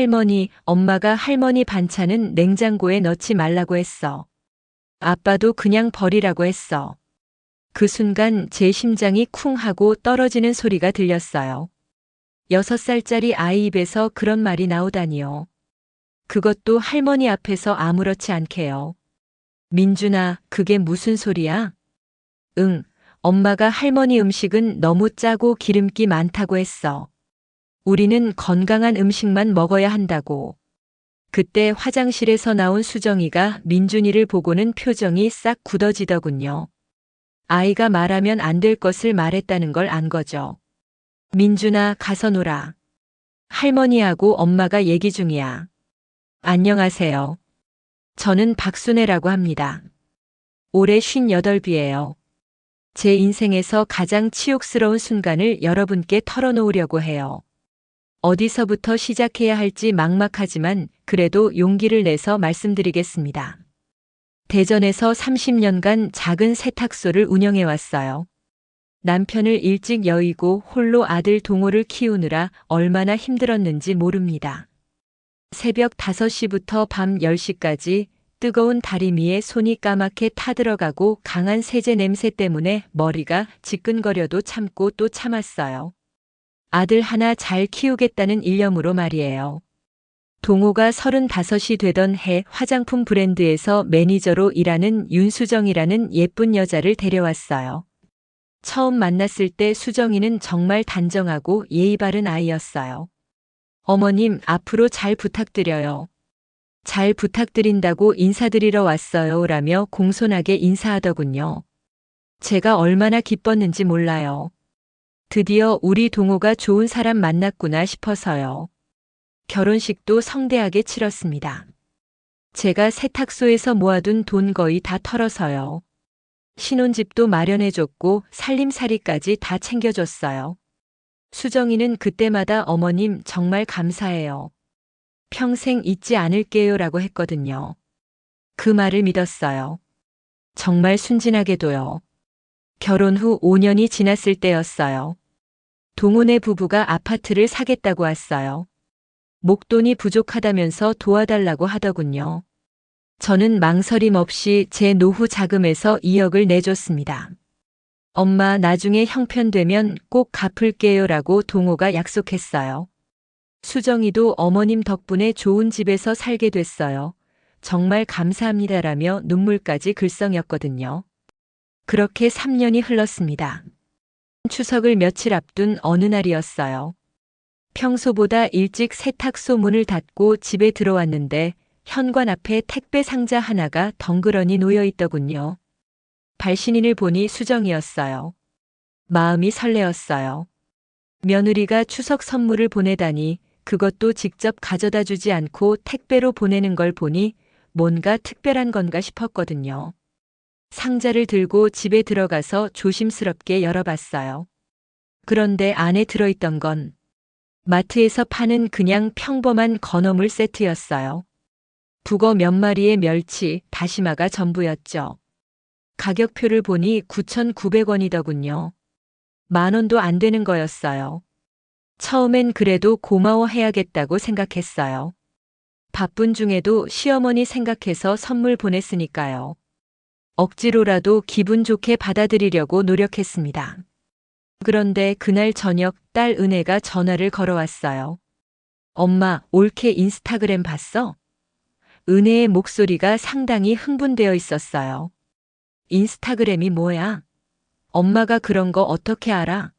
할머니, 엄마가 할머니 반찬은 냉장고에 넣지 말라고 했어. 아빠도 그냥 버리라고 했어. 그 순간 제 심장이 쿵 하고 떨어지는 소리가 들렸어요. 6살짜리 아이 입에서 그런 말이 나오다니요. 그것도 할머니 앞에서 아무렇지 않게요. 민준아, 그게 무슨 소리야? 응, 엄마가 할머니 음식은 너무 짜고 기름기 많다고 했어. 우리는 건강한 음식만 먹어야 한다고. 그때 화장실에서 나온 수정이가 민준이를 보고는 표정이 싹 굳어지더군요. 아이가 말하면 안 될 것을 말했다는 걸 안 거죠. 민준아, 가서 놀아. 할머니하고 엄마가 얘기 중이야. 안녕하세요. 저는 박순애라고 합니다. 올해 58이에요. 제 인생에서 가장 치욕스러운 순간을 여러분께 털어놓으려고 해요. 어디서부터 시작해야 할지 막막하지만 그래도 용기를 내서 말씀드리겠습니다. 대전에서 30년간 작은 세탁소를 운영해 왔어요. 남편을 일찍 여의고 홀로 아들 동호를 키우느라 얼마나 힘들었는지 모릅니다. 새벽 5시부터 밤 10시까지 뜨거운 다리미에 손이 까맣게 타들어가고 강한 세제 냄새 때문에 머리가 지끈거려도 참고 또 참았어요. 아들 하나 잘 키우겠다는 일념으로 말이에요. 동호가 35이 되던 해 화장품 브랜드에서 매니저로 일하는 윤수정이라는 예쁜 여자를 데려왔어요. 처음 만났을 때 수정이는 정말 단정하고 예의 바른 아이였어요. 어머님, 앞으로 잘 부탁드려요. 잘 부탁드린다고 인사드리러 왔어요. 라며 공손하게 인사하더군요. 제가 얼마나 기뻤는지 몰라요. 드디어 우리 동호가 좋은 사람 만났구나 싶어서요. 결혼식도 성대하게 치렀습니다. 제가 세탁소에서 모아둔 돈 거의 다 털어서요. 신혼집도 마련해줬고 살림살이까지 다 챙겨줬어요. 수정이는 그때마다 어머님 정말 감사해요. 평생 잊지 않을게요 라고 했거든요. 그 말을 믿었어요. 정말 순진하게도요. 결혼 후 5년이 지났을 때였어요. 동호네 부부가 아파트를 사겠다고 왔어요. 목돈이 부족하다면서 도와달라고 하더군요. 저는 망설임 없이 제 노후 자금에서 2억을 내줬습니다. 엄마, 나중에 형편되면 꼭 갚을게요 라고 동호가 약속했어요. 수정이도 어머님 덕분에 좋은 집에서 살게 됐어요. 정말 감사합니다라며 눈물까지 글썽였거든요. 그렇게 3년이 흘렀습니다. 추석을 며칠 앞둔 어느 날이었어요. 평소보다 일찍 세탁소 문을 닫고 집에 들어왔는데 현관 앞에 택배 상자 하나가 덩그러니 놓여 있더군요. 발신인을 보니 수정이었어요. 마음이 설레었어요. 며느리가 추석 선물을 보내다니 그것도 직접 가져다 주지 않고 택배로 보내는 걸 보니 뭔가 특별한 건가 싶었거든요. 상자를 들고 집에 들어가서 조심스럽게 열어봤어요. 그런데 안에 들어있던 건 마트에서 파는 그냥 평범한 건어물 세트였어요. 북어 몇 마리의 멸치, 다시마가 전부였죠. 가격표를 보니 9,900원이더군요. 10,000원도 안 되는 거였어요. 처음엔 그래도 고마워해야겠다고 생각했어요. 바쁜 중에도 시어머니 생각해서 선물 보냈으니까요. 억지로라도 기분 좋게 받아들이려고 노력했습니다. 그런데 그날 저녁 딸 은혜가 전화를 걸어왔어요. 엄마, 올케 인스타그램 봤어? 은혜의 목소리가 상당히 흥분되어 있었어요. 인스타그램이 뭐야? 엄마가 그런 거 어떻게 알아?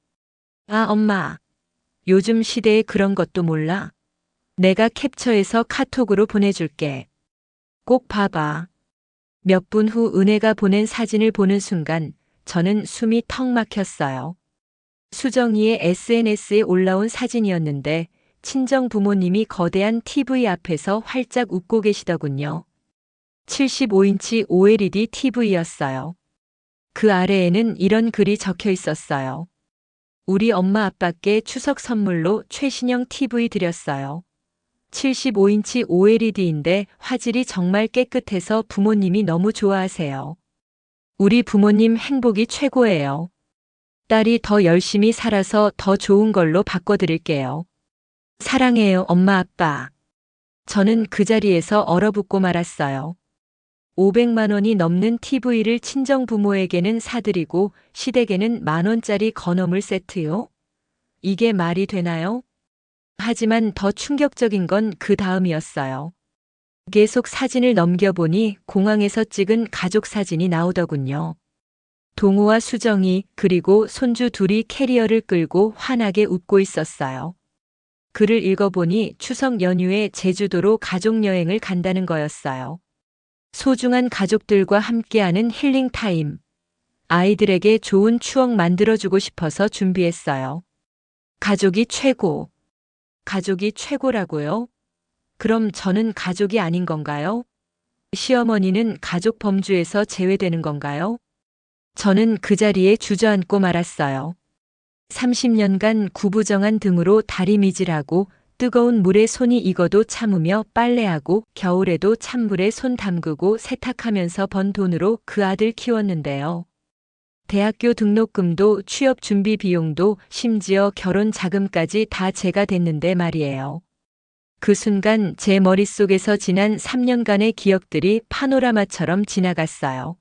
아, 엄마. 요즘 시대에 그런 것도 몰라? 내가 캡처해서 카톡으로 보내줄게. 꼭 봐봐. 몇 분 후 은혜가 보낸 사진을 보는 순간 저는 숨이 턱 막혔어요. 수정이의 SNS에 올라온 사진이었는데 친정 부모님이 거대한 TV 앞에서 활짝 웃고 계시더군요. 75인치 OLED TV였어요. 그 아래에는 이런 글이 적혀 있었어요. 우리 엄마 아빠께 추석 선물로 최신형 TV 드렸어요. 75인치 OLED인데 화질이 정말 깨끗해서 부모님이 너무 좋아하세요. 우리 부모님 행복이 최고예요. 딸이 더 열심히 살아서 더 좋은 걸로 바꿔드릴게요. 사랑해요, 엄마 아빠. 저는 그 자리에서 얼어붙고 말았어요. 500만 원이 넘는 TV를 친정 부모에게는 사드리고 시댁에는 10,000원짜리 건어물 세트요? 이게 말이 되나요? 하지만 더 충격적인 건 그 다음이었어요. 계속 사진을 넘겨보니 공항에서 찍은 가족 사진이 나오더군요. 동우와 수정이 그리고 손주 둘이 캐리어를 끌고 환하게 웃고 있었어요. 글을 읽어보니 추석 연휴에 제주도로 가족여행을 간다는 거였어요. 소중한 가족들과 함께하는 힐링 타임. 아이들에게 좋은 추억 만들어주고 싶어서 준비했어요. 가족이 최고. 가족이 최고라고요? 그럼 저는 가족이 아닌 건가요? 시어머니는 가족 범주에서 제외되는 건가요? 저는 그 자리에 주저앉고 말았어요. 30년간 구부정한 등으로 다리미질하고 뜨거운 물에 손이 익어도 참으며 빨래하고 겨울에도 찬물에 손 담그고 세탁하면서 번 돈으로 그 아들 키웠는데요. 대학교 등록금도 취업 준비 비용도 심지어 결혼 자금까지 다 제가 댔는데 말이에요. 그 순간 제 머릿속에서 지난 3년간의 기억들이 파노라마처럼 지나갔어요.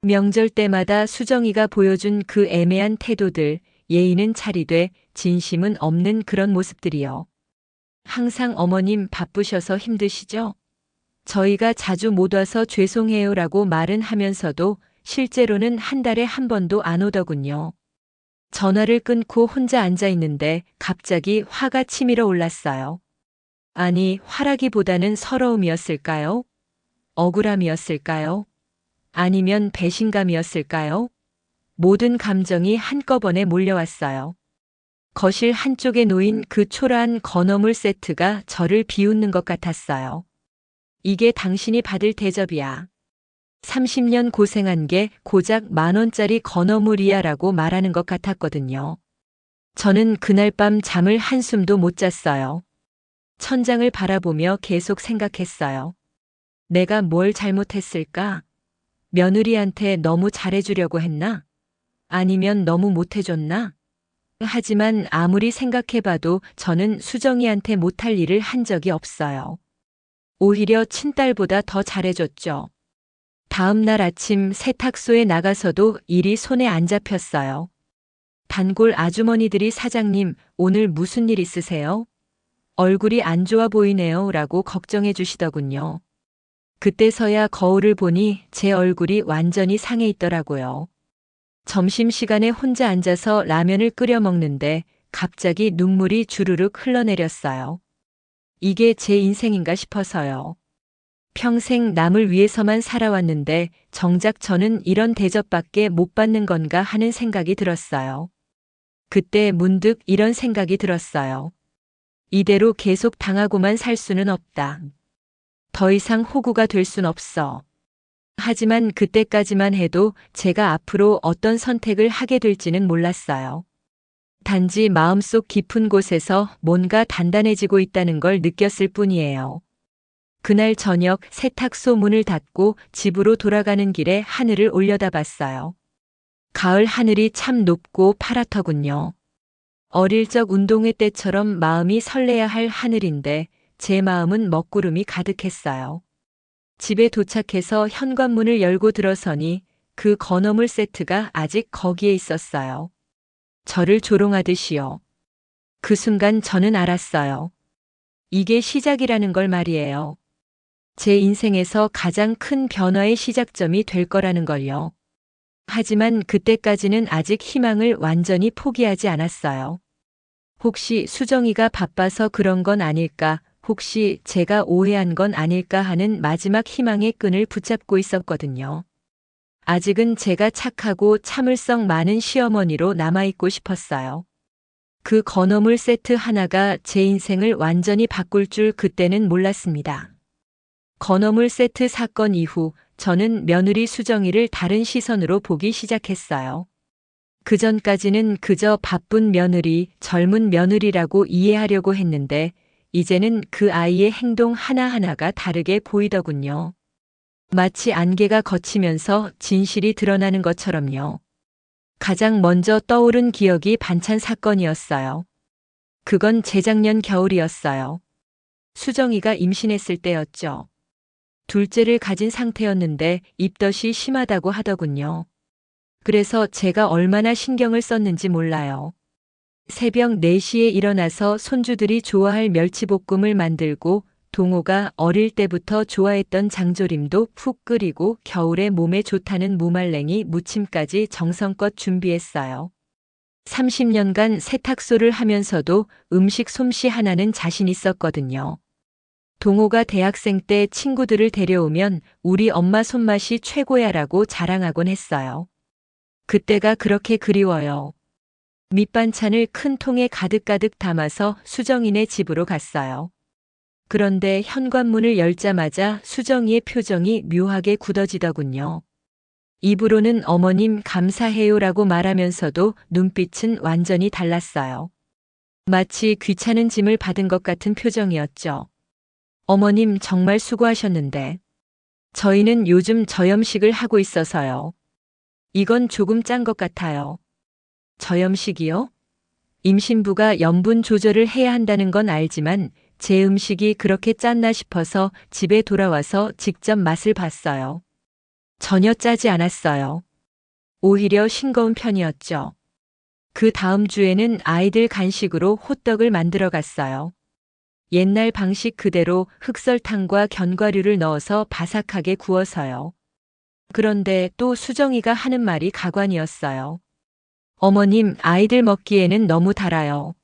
명절 때마다 수정이가 보여준 그 애매한 태도들, 예의는 차리되 진심은 없는 그런 모습들이요. 항상 어머님 바쁘셔서 힘드시죠? 저희가 자주 못 와서 죄송해요라고 말은 하면서도 실제로는 한 달에 한 번도 안 오더군요. 전화를 끊고 혼자 앉아 있는데 갑자기 화가 치밀어 올랐어요. 아니, 화라기보다는 서러움이었을까요? 억울함이었을까요? 아니면 배신감이었을까요? 모든 감정이 한꺼번에 몰려왔어요. 거실 한쪽에 놓인 그 초라한 건어물 세트가 저를 비웃는 것 같았어요. 이게 당신이 받을 대접이야. 30년 고생한 게 고작 10,000원짜리 건어물이야 라고 말하는 것 같았거든요. 저는 그날 밤 잠을 한숨도 못 잤어요. 천장을 바라보며 계속 생각했어요. 내가 뭘 잘못했을까? 며느리한테 너무 잘해주려고 했나? 아니면 너무 못해줬나? 하지만 아무리 생각해봐도 저는 수정이한테 못할 일을 한 적이 없어요. 오히려 친딸보다 더 잘해줬죠. 다음 날 아침 세탁소에 나가서도 일이 손에 안 잡혔어요. 단골 아주머니들이 사장님, 오늘 무슨 일 있으세요? 얼굴이 안 좋아 보이네요 라고 걱정해 주시더군요. 그때서야 거울을 보니 제 얼굴이 완전히 상해 있더라고요. 점심시간에 혼자 앉아서 라면을 끓여 먹는데 갑자기 눈물이 주르륵 흘러내렸어요. 이게 제 인생인가 싶어서요. 평생 남을 위해서만 살아왔는데 정작 저는 이런 대접밖에 못 받는 건가 하는 생각이 들었어요. 그때 문득 이런 생각이 들었어요. 이대로 계속 당하고만 살 수는 없다. 더 이상 호구가 될 순 없어. 하지만 그때까지만 해도 제가 앞으로 어떤 선택을 하게 될지는 몰랐어요. 단지 마음속 깊은 곳에서 뭔가 단단해지고 있다는 걸 느꼈을 뿐이에요. 그날 저녁 세탁소 문을 닫고 집으로 돌아가는 길에 하늘을 올려다봤어요. 가을 하늘이 참 높고 파랗더군요. 어릴 적 운동회 때처럼 마음이 설레야 할 하늘인데 제 마음은 먹구름이 가득했어요. 집에 도착해서 현관문을 열고 들어서니 그 건어물 세트가 아직 거기에 있었어요. 저를 조롱하듯이요. 그 순간 저는 알았어요. 이게 시작이라는 걸 말이에요. 제 인생에서 가장 큰 변화의 시작점이 될 거라는 걸요. 하지만 그때까지는 아직 희망을 완전히 포기하지 않았어요. 혹시 수정이가 바빠서 그런 건 아닐까, 혹시 제가 오해한 건 아닐까 하는 마지막 희망의 끈을 붙잡고 있었거든요. 아직은 제가 착하고 참을성 많은 시어머니로 남아있고 싶었어요. 그 건어물 세트 하나가 제 인생을 완전히 바꿀 줄 그때는 몰랐습니다. 건어물 세트 사건 이후 저는 며느리 수정이를 다른 시선으로 보기 시작했어요. 그전까지는 그저 바쁜 며느리, 젊은 며느리라고 이해하려고 했는데 이제는 그 아이의 행동 하나하나가 다르게 보이더군요. 마치 안개가 걷히면서 진실이 드러나는 것처럼요. 가장 먼저 떠오른 기억이 반찬 사건이었어요. 그건 재작년 겨울이었어요. 수정이가 임신했을 때였죠. 둘째를 가진 상태였는데 입덧이 심하다고 하더군요. 그래서 제가 얼마나 신경을 썼는지 몰라요. 새벽 4시에 일어나서 손주들이 좋아할 멸치볶음을 만들고 동호가 어릴 때부터 좋아했던 장조림도 푹 끓이고 겨울에 몸에 좋다는 무말랭이 무침까지 정성껏 준비했어요. 30년간 세탁소를 하면서도 음식 솜씨 하나는 자신 있었거든요. 동호가 대학생 때 친구들을 데려오면 우리 엄마 손맛이 최고야라고 자랑하곤 했어요. 그때가 그렇게 그리워요. 밑반찬을 큰 통에 가득가득 담아서 수정이네 집으로 갔어요. 그런데 현관문을 열자마자 수정이의 표정이 묘하게 굳어지더군요. 입으로는 어머님 감사해요라고 말하면서도 눈빛은 완전히 달랐어요. 마치 귀찮은 짐을 받은 것 같은 표정이었죠. 어머님 정말 수고하셨는데. 저희는 요즘 저염식을 하고 있어서요. 이건 조금 짠 것 같아요. 저염식이요? 임신부가 염분 조절을 해야 한다는 건 알지만 제 음식이 그렇게 짰나 싶어서 집에 돌아와서 직접 맛을 봤어요. 전혀 짜지 않았어요. 오히려 싱거운 편이었죠. 그 다음 주에는 아이들 간식으로 호떡을 만들어 갔어요. 옛날 방식 그대로 흑설탕과 견과류를 넣어서 바삭하게 구워서요. 그런데 또 수정이가 하는 말이 가관이었어요. 어머님, 아이들 먹기에는 너무 달아요.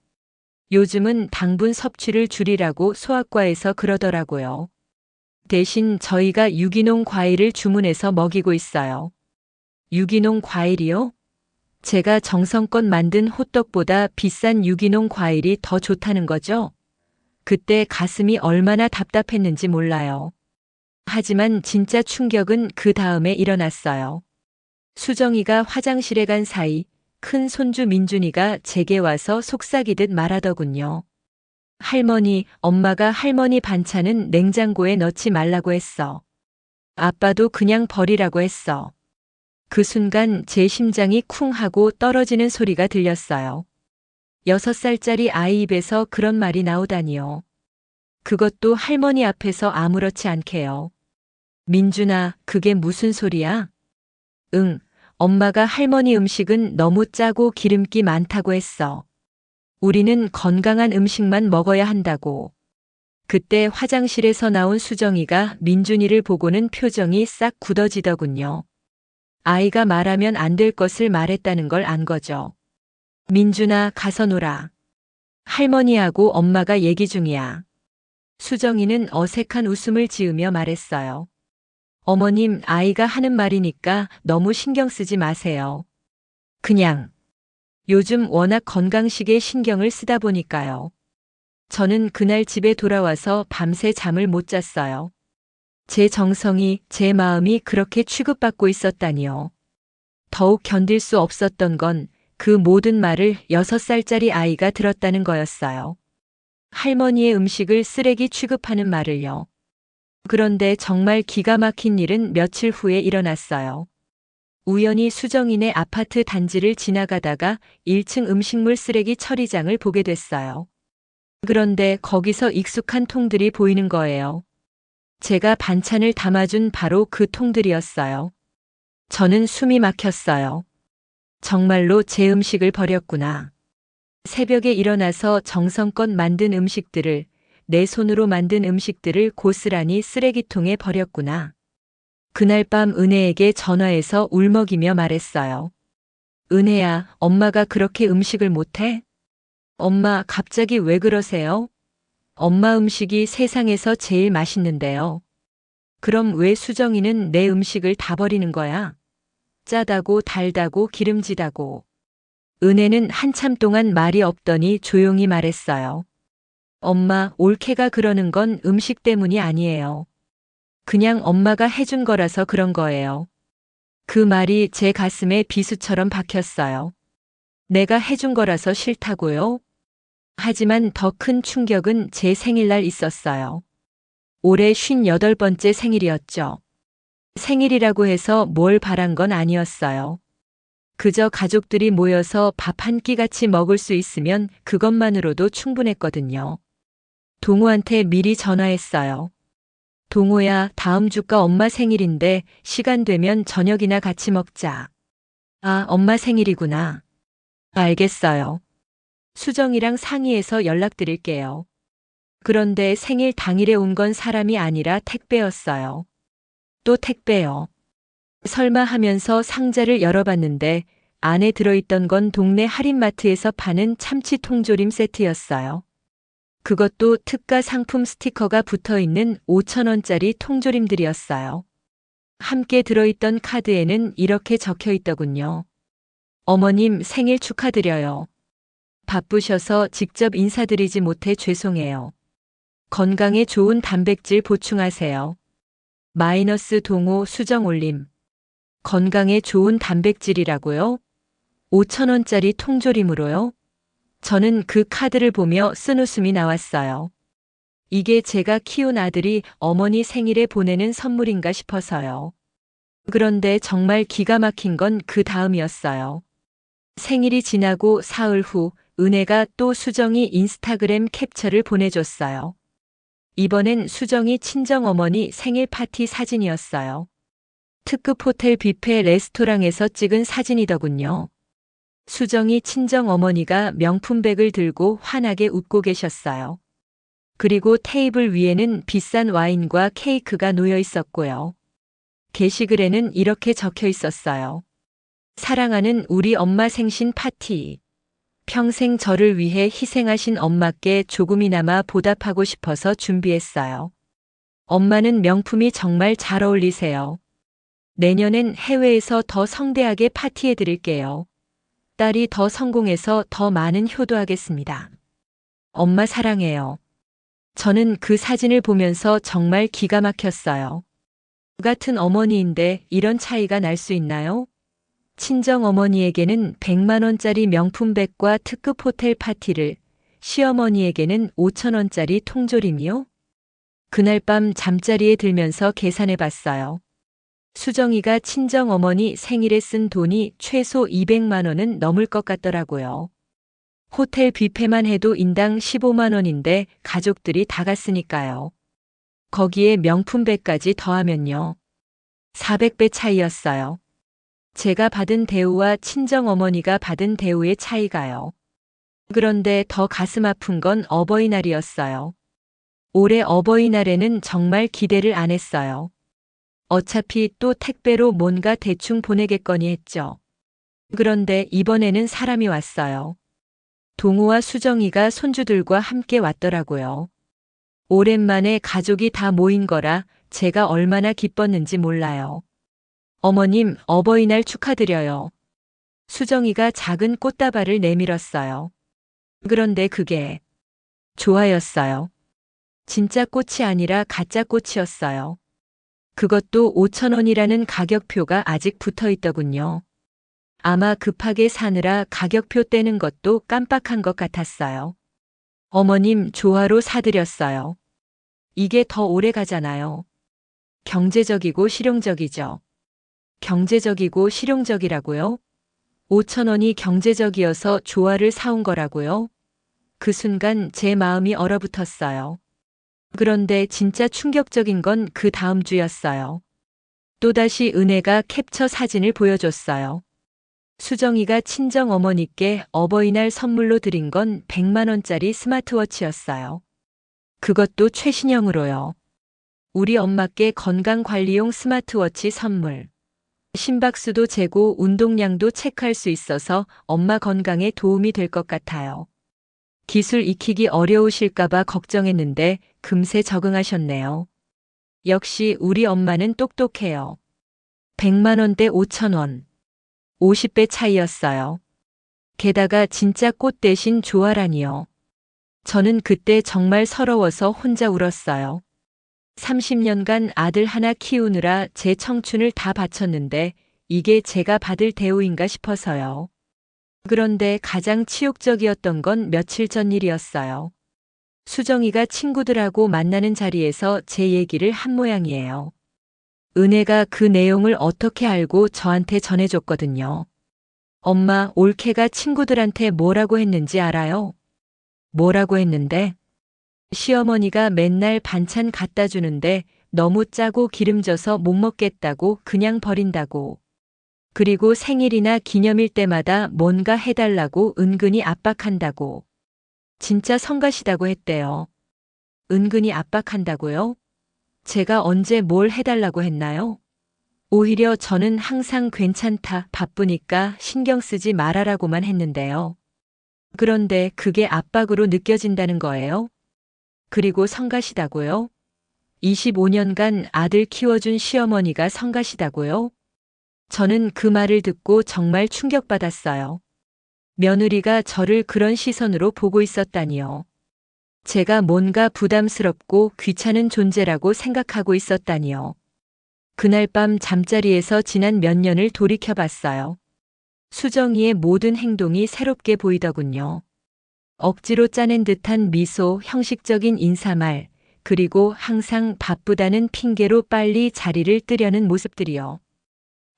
요즘은 당분 섭취를 줄이라고 소아과에서 그러더라고요. 대신 저희가 유기농 과일을 주문해서 먹이고 있어요. 유기농 과일이요? 제가 정성껏 만든 호떡보다 비싼 유기농 과일이 더 좋다는 거죠? 그때 가슴이 얼마나 답답했는지 몰라요. 하지만 진짜 충격은 그 다음에 일어났어요. 수정이가 화장실에 간 사이 큰 손주 민준이가 제게 와서 속삭이듯 말하더군요. 할머니, 엄마가 할머니 반찬은 냉장고에 넣지 말라고 했어. 아빠도 그냥 버리라고 했어. 그 순간 제 심장이 쿵 하고 떨어지는 소리가 들렸어요. 6살짜리 아이 입에서 그런 말이 나오다니요. 그것도 할머니 앞에서 아무렇지 않게요. 민준아, 그게 무슨 소리야? 응, 엄마가 할머니 음식은 너무 짜고 기름기 많다고 했어. 우리는 건강한 음식만 먹어야 한다고. 그때 화장실에서 나온 수정이가 민준이를 보고는 표정이 싹 굳어지더군요. 아이가 말하면 안 될 것을 말했다는 걸 안 거죠. 민준아, 가서 놀아. 할머니하고 엄마가 얘기 중이야. 수정이는 어색한 웃음을 지으며 말했어요. 어머님, 아이가 하는 말이니까 너무 신경 쓰지 마세요. 그냥. 요즘 워낙 건강식에 신경을 쓰다 보니까요. 저는 그날 집에 돌아와서 밤새 잠을 못 잤어요. 제 정성이, 제 마음이 그렇게 취급받고 있었다니요. 더욱 견딜 수 없었던 건 그 모든 말을 6살짜리 아이가 들었다는 거였어요. 할머니의 음식을 쓰레기 취급하는 말을요. 그런데 정말 기가 막힌 일은 며칠 후에 일어났어요. 우연히 수정이네 아파트 단지를 지나가다가 1층 음식물 쓰레기 처리장을 보게 됐어요. 그런데 거기서 익숙한 통들이 보이는 거예요. 제가 반찬을 담아준 바로 그 통들이었어요. 저는 숨이 막혔어요. 정말로 제 음식을 버렸구나. 새벽에 일어나서 정성껏 만든 음식들을, 내 손으로 만든 음식들을 고스란히 쓰레기통에 버렸구나. 그날 밤 은혜에게 전화해서 울먹이며 말했어요. 은혜야, 엄마가 그렇게 음식을 못해? 엄마, 갑자기 왜 그러세요? 엄마 음식이 세상에서 제일 맛있는데요. 그럼 왜 수정이는 내 음식을 다 버리는 거야? 짜다고 달다고 기름지다고. 은혜는 한참 동안 말이 없더니 조용히 말했어요. 엄마, 올케가 그러는 건 음식 때문이 아니에요. 그냥 엄마가 해준 거라서 그런 거예요. 그 말이 제 가슴에 비수처럼 박혔어요. 내가 해준 거라서 싫다고요? 하지만 더 큰 충격은 제 생일날 있었어요. 올해 58번째 생일이었죠. 생일이라고 해서 뭘 바란 건 아니었어요. 그저 가족들이 모여서 밥 한 끼 같이 먹을 수 있으면 그것만으로도 충분했거든요. 동호한테 미리 전화했어요. 동호야, 다음 주가 엄마 생일인데 시간 되면 저녁이나 같이 먹자. 아, 엄마 생일이구나. 알겠어요. 수정이랑 상의해서 연락드릴게요. 그런데 생일 당일에 온 건 사람이 아니라 택배였어요. 또 택배요. 설마 하면서 상자를 열어봤는데 안에 들어있던 건 동네 할인마트에서 파는 참치 통조림 세트였어요. 그것도 특가 상품 스티커가 붙어 있는 5,000원짜리 통조림들이었어요. 함께 들어있던 카드에는 이렇게 적혀 있더군요. 어머님 생일 축하드려요. 바쁘셔서 직접 인사드리지 못해 죄송해요. 건강에 좋은 단백질 보충하세요. 마이너스 동호 수정 올림. 건강에 좋은 단백질이라고요? 5,000원짜리 통조림으로요? 저는 그 카드를 보며 쓴웃음이 나왔어요. 이게 제가 키운 아들이 어머니 생일에 보내는 선물인가 싶어서요. 그런데 정말 기가 막힌 건 그 다음이었어요. 생일이 지나고 사흘 후 은혜가 또 수정이 인스타그램 캡처를 보내줬어요. 이번엔 수정이 친정어머니 생일 파티 사진이었어요. 특급 호텔 뷔페 레스토랑에서 찍은 사진이더군요. 수정이 친정어머니가 명품백을 들고 환하게 웃고 계셨어요. 그리고 테이블 위에는 비싼 와인과 케이크가 놓여 있었고요. 게시글에는 이렇게 적혀 있었어요. 사랑하는 우리 엄마 생신 파티. 평생 저를 위해 희생하신 엄마께 조금이나마 보답하고 싶어서 준비했어요. 엄마는 명품이 정말 잘 어울리세요. 내년엔 해외에서 더 성대하게 파티해 드릴게요. 딸이 더 성공해서 더 많은 효도하겠습니다. 엄마 사랑해요. 저는 그 사진을 보면서 정말 기가 막혔어요. 같은 어머니인데 이런 차이가 날 수 있나요? 친정 어머니에게는 100만 원짜리 명품백과 특급 호텔 파티를, 시어머니에게는 5,000원짜리 통조림이요? 그날 밤 잠자리에 들면서 계산해 봤어요. 수정이가 친정 어머니 생일에 쓴 돈이 최소 200만 원은 넘을 것 같더라고요. 호텔 뷔페만 해도 인당 15만 원인데 가족들이 다 갔으니까요. 거기에 명품백까지 더하면요. 400배 차이였어요. 제가 받은 대우와 친정 어머니가 받은 대우의 차이가요. 그런데 더 가슴 아픈 건 어버이날이었어요. 올해 어버이날에는 정말 기대를 안 했어요. 어차피 또 택배로 뭔가 대충 보내겠거니 했죠. 그런데 이번에는 사람이 왔어요. 동호와 수정이가 손주들과 함께 왔더라고요. 오랜만에 가족이 다 모인 거라 제가 얼마나 기뻤는지 몰라요. 어머님, 어버이날 축하드려요. 수정이가 작은 꽃다발을 내밀었어요. 그런데 그게 좋아였어요. 진짜 꽃이 아니라 가짜 꽃이었어요. 그것도 5,000원이라는 가격표가 아직 붙어 있더군요. 아마 급하게 사느라 가격표 떼는 것도 깜빡한 것 같았어요. 어머님, 조화로 사드렸어요. 이게 더 오래 가잖아요. 경제적이고 실용적이죠. 경제적이고 실용적이라고요? 5,000원이 경제적이어서 조화를 사온 거라고요? 그 순간 제 마음이 얼어붙었어요. 그런데 진짜 충격적인 건 그 다음 주였어요. 또다시 은혜가 캡처 사진을 보여줬어요. 수정이가 친정 어머니께 어버이날 선물로 드린 건 100만 원짜리 스마트워치였어요. 그것도 최신형으로요. 우리 엄마께 건강관리용 스마트워치 선물. 심박수도 재고 운동량도 체크할 수 있어서 엄마 건강에 도움이 될 것 같아요. 기술 익히기 어려우실까봐 걱정했는데 금세 적응하셨네요. 역시 우리 엄마는 똑똑해요. 100만 원대 5,000원. 50배 차이였어요. 게다가 진짜 꽃 대신 조화라니요. 저는 그때 정말 서러워서 혼자 울었어요. 30년간 아들 하나 키우느라 제 청춘을 다 바쳤는데 이게 제가 받을 대우인가 싶어서요. 그런데 가장 치욕적이었던 건 며칠 전 일이었어요. 수정이가 친구들하고 만나는 자리에서 제 얘기를 한 모양이에요. 은혜가 그 내용을 어떻게 알고 저한테 전해줬거든요. 엄마, 올케가 친구들한테 뭐라고 했는지 알아요? 뭐라고 했는데? 시어머니가 맨날 반찬 갖다 주는데 너무 짜고 기름져서 못 먹겠다고 그냥 버린다고. 그리고 생일이나 기념일 때마다 뭔가 해달라고 은근히 압박한다고. 진짜 성가시다고 했대요. 은근히 압박한다고요? 제가 언제 뭘 해달라고 했나요? 오히려 저는 항상 괜찮다, 바쁘니까 신경 쓰지 말아라고만 했는데요. 그런데 그게 압박으로 느껴진다는 거예요? 그리고 성가시다고요? 25년간 아들 키워준 시어머니가 성가시다고요? 저는 그 말을 듣고 정말 충격받았어요. 며느리가 저를 그런 시선으로 보고 있었다니요. 제가 뭔가 부담스럽고 귀찮은 존재라고 생각하고 있었다니요. 그날 밤 잠자리에서 지난 몇 년을 돌이켜봤어요. 수정이의 모든 행동이 새롭게 보이더군요. 억지로 짜낸 듯한 미소, 형식적인 인사말, 그리고 항상 바쁘다는 핑계로 빨리 자리를 뜨려는 모습들이요.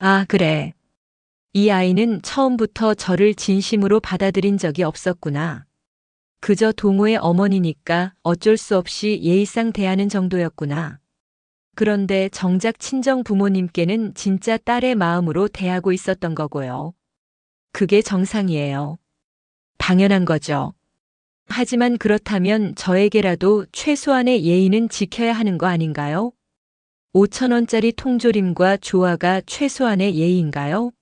아, 그래. 이 아이는 처음부터 저를 진심으로 받아들인 적이 없었구나. 그저 동호의 어머니니까 어쩔 수 없이 예의상 대하는 정도였구나. 그런데 정작 친정 부모님께는 진짜 딸의 마음으로 대하고 있었던 거고요. 그게 정상이에요. 당연한 거죠. 하지만 그렇다면 저에게라도 최소한의 예의는 지켜야 하는 거 아닌가요? 5,000원짜리 통조림과 조화가 최소한의 예의인가요?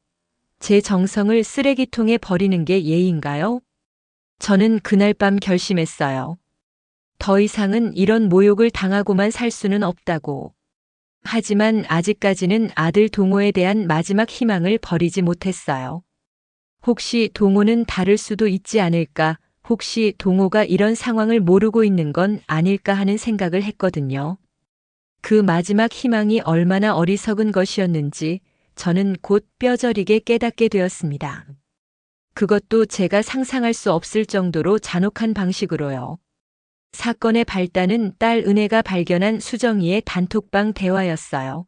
제 정성을 쓰레기통에 버리는 게 예의인가요? 저는 그날 밤 결심했어요. 더 이상은 이런 모욕을 당하고만 살 수는 없다고. 하지만 아직까지는 아들 동호에 대한 마지막 희망을 버리지 못했어요. 혹시 동호는 다를 수도 있지 않을까, 혹시 동호가 이런 상황을 모르고 있는 건 아닐까 하는 생각을 했거든요. 그 마지막 희망이 얼마나 어리석은 것이었는지 저는 곧 뼈저리게 깨닫게 되었습니다. 그것도 제가 상상할 수 없을 정도로 잔혹한 방식으로요. 사건의 발단은 딸 은혜가 발견한 수정이의 단톡방 대화였어요.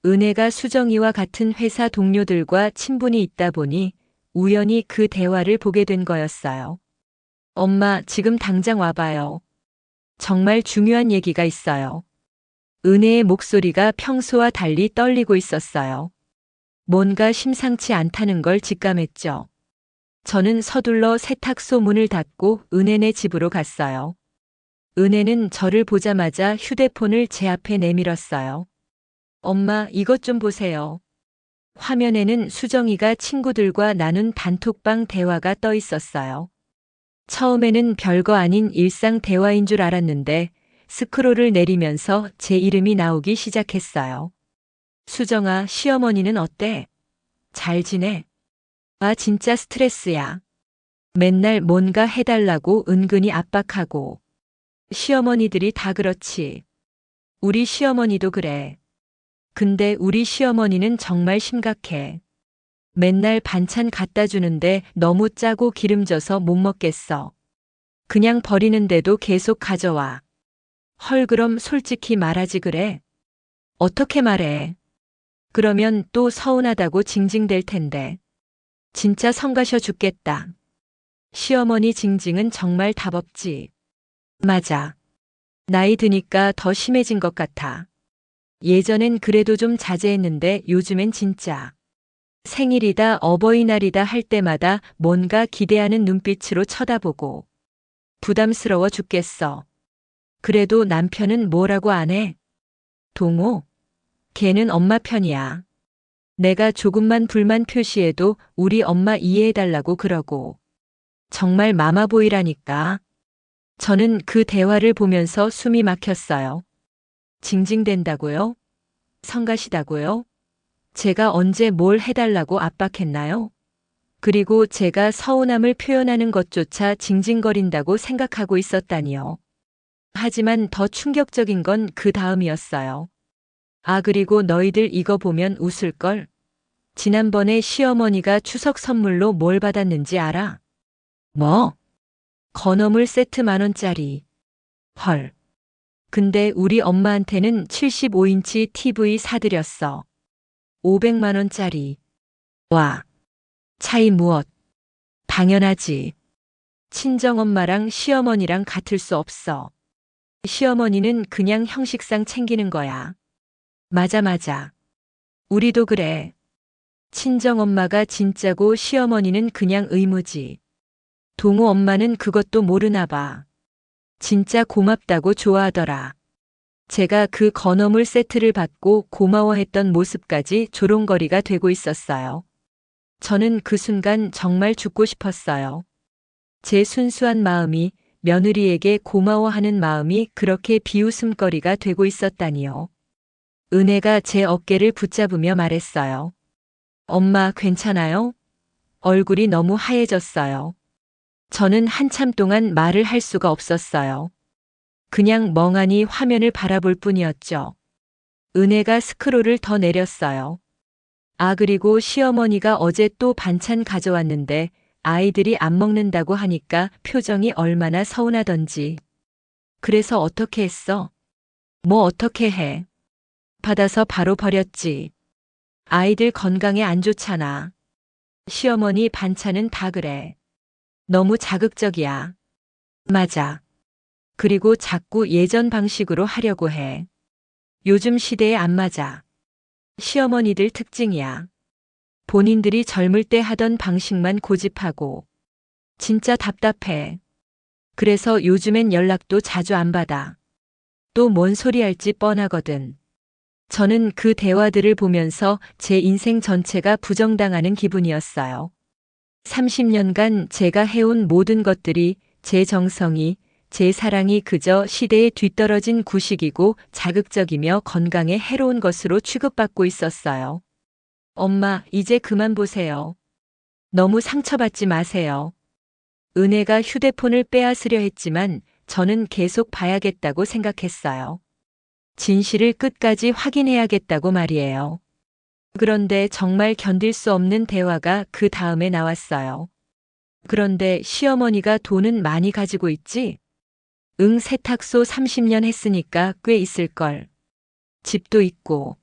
은혜가 수정이와 같은 회사 동료들과 친분이 있다 보니 우연히 그 대화를 보게 된 거였어요. 엄마, 지금 당장 와봐요. 정말 중요한 얘기가 있어요. 은혜의 목소리가 평소와 달리 떨리고 있었어요. 뭔가 심상치 않다는 걸 직감했죠. 저는 서둘러 세탁소 문을 닫고 은혜네 집으로 갔어요. 은혜는 저를 보자마자 휴대폰을 제 앞에 내밀었어요. 엄마, 이것 좀 보세요. 화면에는 수정이가 친구들과 나눈 단톡방 대화가 떠 있었어요. 처음에는 별거 아닌 일상 대화인 줄 알았는데 스크롤을 내리면서 제 이름이 나오기 시작했어요. 수정아, 시어머니는 어때? 잘 지내? 아, 진짜 스트레스야. 맨날 뭔가 해달라고 은근히 압박하고. 시어머니들이 다 그렇지. 우리 시어머니도 그래. 근데 우리 시어머니는 정말 심각해. 맨날 반찬 갖다 주는데 너무 짜고 기름져서 못 먹겠어. 그냥 버리는데도 계속 가져와. 헐, 그럼 솔직히 말하지 그래? 어떻게 말해? 그러면 또 서운하다고 징징댈 텐데. 진짜 성가셔 죽겠다. 시어머니 징징은 정말 답 없지. 맞아. 나이 드니까 더 심해진 것 같아. 예전엔 그래도 좀 자제했는데 요즘엔 진짜. 생일이다 어버이날이다 할 때마다 뭔가 기대하는 눈빛으로 쳐다보고. 부담스러워 죽겠어. 그래도 남편은 뭐라고 안 해? 동호? 걔는 엄마 편이야. 내가 조금만 불만 표시해도 우리 엄마 이해해달라고 그러고. 정말 마마보이라니까. 저는 그 대화를 보면서 숨이 막혔어요. 징징댄다고요? 성가시다고요? 제가 언제 뭘 해달라고 압박했나요? 그리고 제가 서운함을 표현하는 것조차 징징거린다고 생각하고 있었다니요. 하지만 더 충격적인 건 그 다음이었어요. 아, 그리고 너희들 이거 보면 웃을걸? 지난번에 시어머니가 추석 선물로 뭘 받았는지 알아? 뭐? 건어물 세트 10,000원짜리. 헐. 근데 우리 엄마한테는 75인치 TV 사드렸어. 500만 원짜리. 와. 차이 무엇? 당연하지. 친정엄마랑 시어머니랑 같을 수 없어. 시어머니는 그냥 형식상 챙기는 거야. 맞아, 맞아. 우리도 그래. 친정엄마가 진짜고 시어머니는 그냥 의무지. 동우 엄마는 그것도 모르나 봐. 진짜 고맙다고 좋아하더라. 제가 그 건어물 세트를 받고 고마워했던 모습까지 조롱거리가 되고 있었어요. 저는 그 순간 정말 죽고 싶었어요. 제 순수한 마음이, 며느리에게 고마워하는 마음이 그렇게 비웃음거리가 되고 있었다니요. 은혜가 제 어깨를 붙잡으며 말했어요. 엄마 괜찮아요? 얼굴이 너무 하얘졌어요. 저는 한참 동안 말을 할 수가 없었어요. 그냥 멍하니 화면을 바라볼 뿐이었죠. 은혜가 스크롤을 더 내렸어요. 아, 그리고 시어머니가 어제 또 반찬 가져왔는데 아이들이 안 먹는다고 하니까 표정이 얼마나 서운하던지. 그래서 어떻게 했어? 뭐 어떻게 해? 받아서 바로 버렸지. 아이들 건강에 안 좋잖아. 시어머니 반찬은 다 그래. 너무 자극적이야. 맞아. 그리고 자꾸 예전 방식으로 하려고 해. 요즘 시대에 안 맞아. 시어머니들 특징이야. 본인들이 젊을 때 하던 방식만 고집하고. 진짜 답답해. 그래서 요즘엔 연락도 자주 안 받아. 또 뭔 소리 할지 뻔하거든. 저는 그 대화들을 보면서 제 인생 전체가 부정당하는 기분이었어요. 30년간 제가 해온 모든 것들이, 제 정성이, 제 사랑이 그저 시대에 뒤떨어진 구식이고 자극적이며 건강에 해로운 것으로 취급받고 있었어요. 엄마, 이제 그만 보세요. 너무 상처받지 마세요. 은혜가 휴대폰을 빼앗으려 했지만 저는 계속 봐야겠다고 생각했어요. 진실을 끝까지 확인해야겠다고 말이에요. 그런데 정말 견딜 수 없는 대화가 그 다음에 나왔어요. 그런데 시어머니가 돈은 많이 가지고 있지? 응, 세탁소 30년 했으니까 꽤 있을걸. 집도 있고.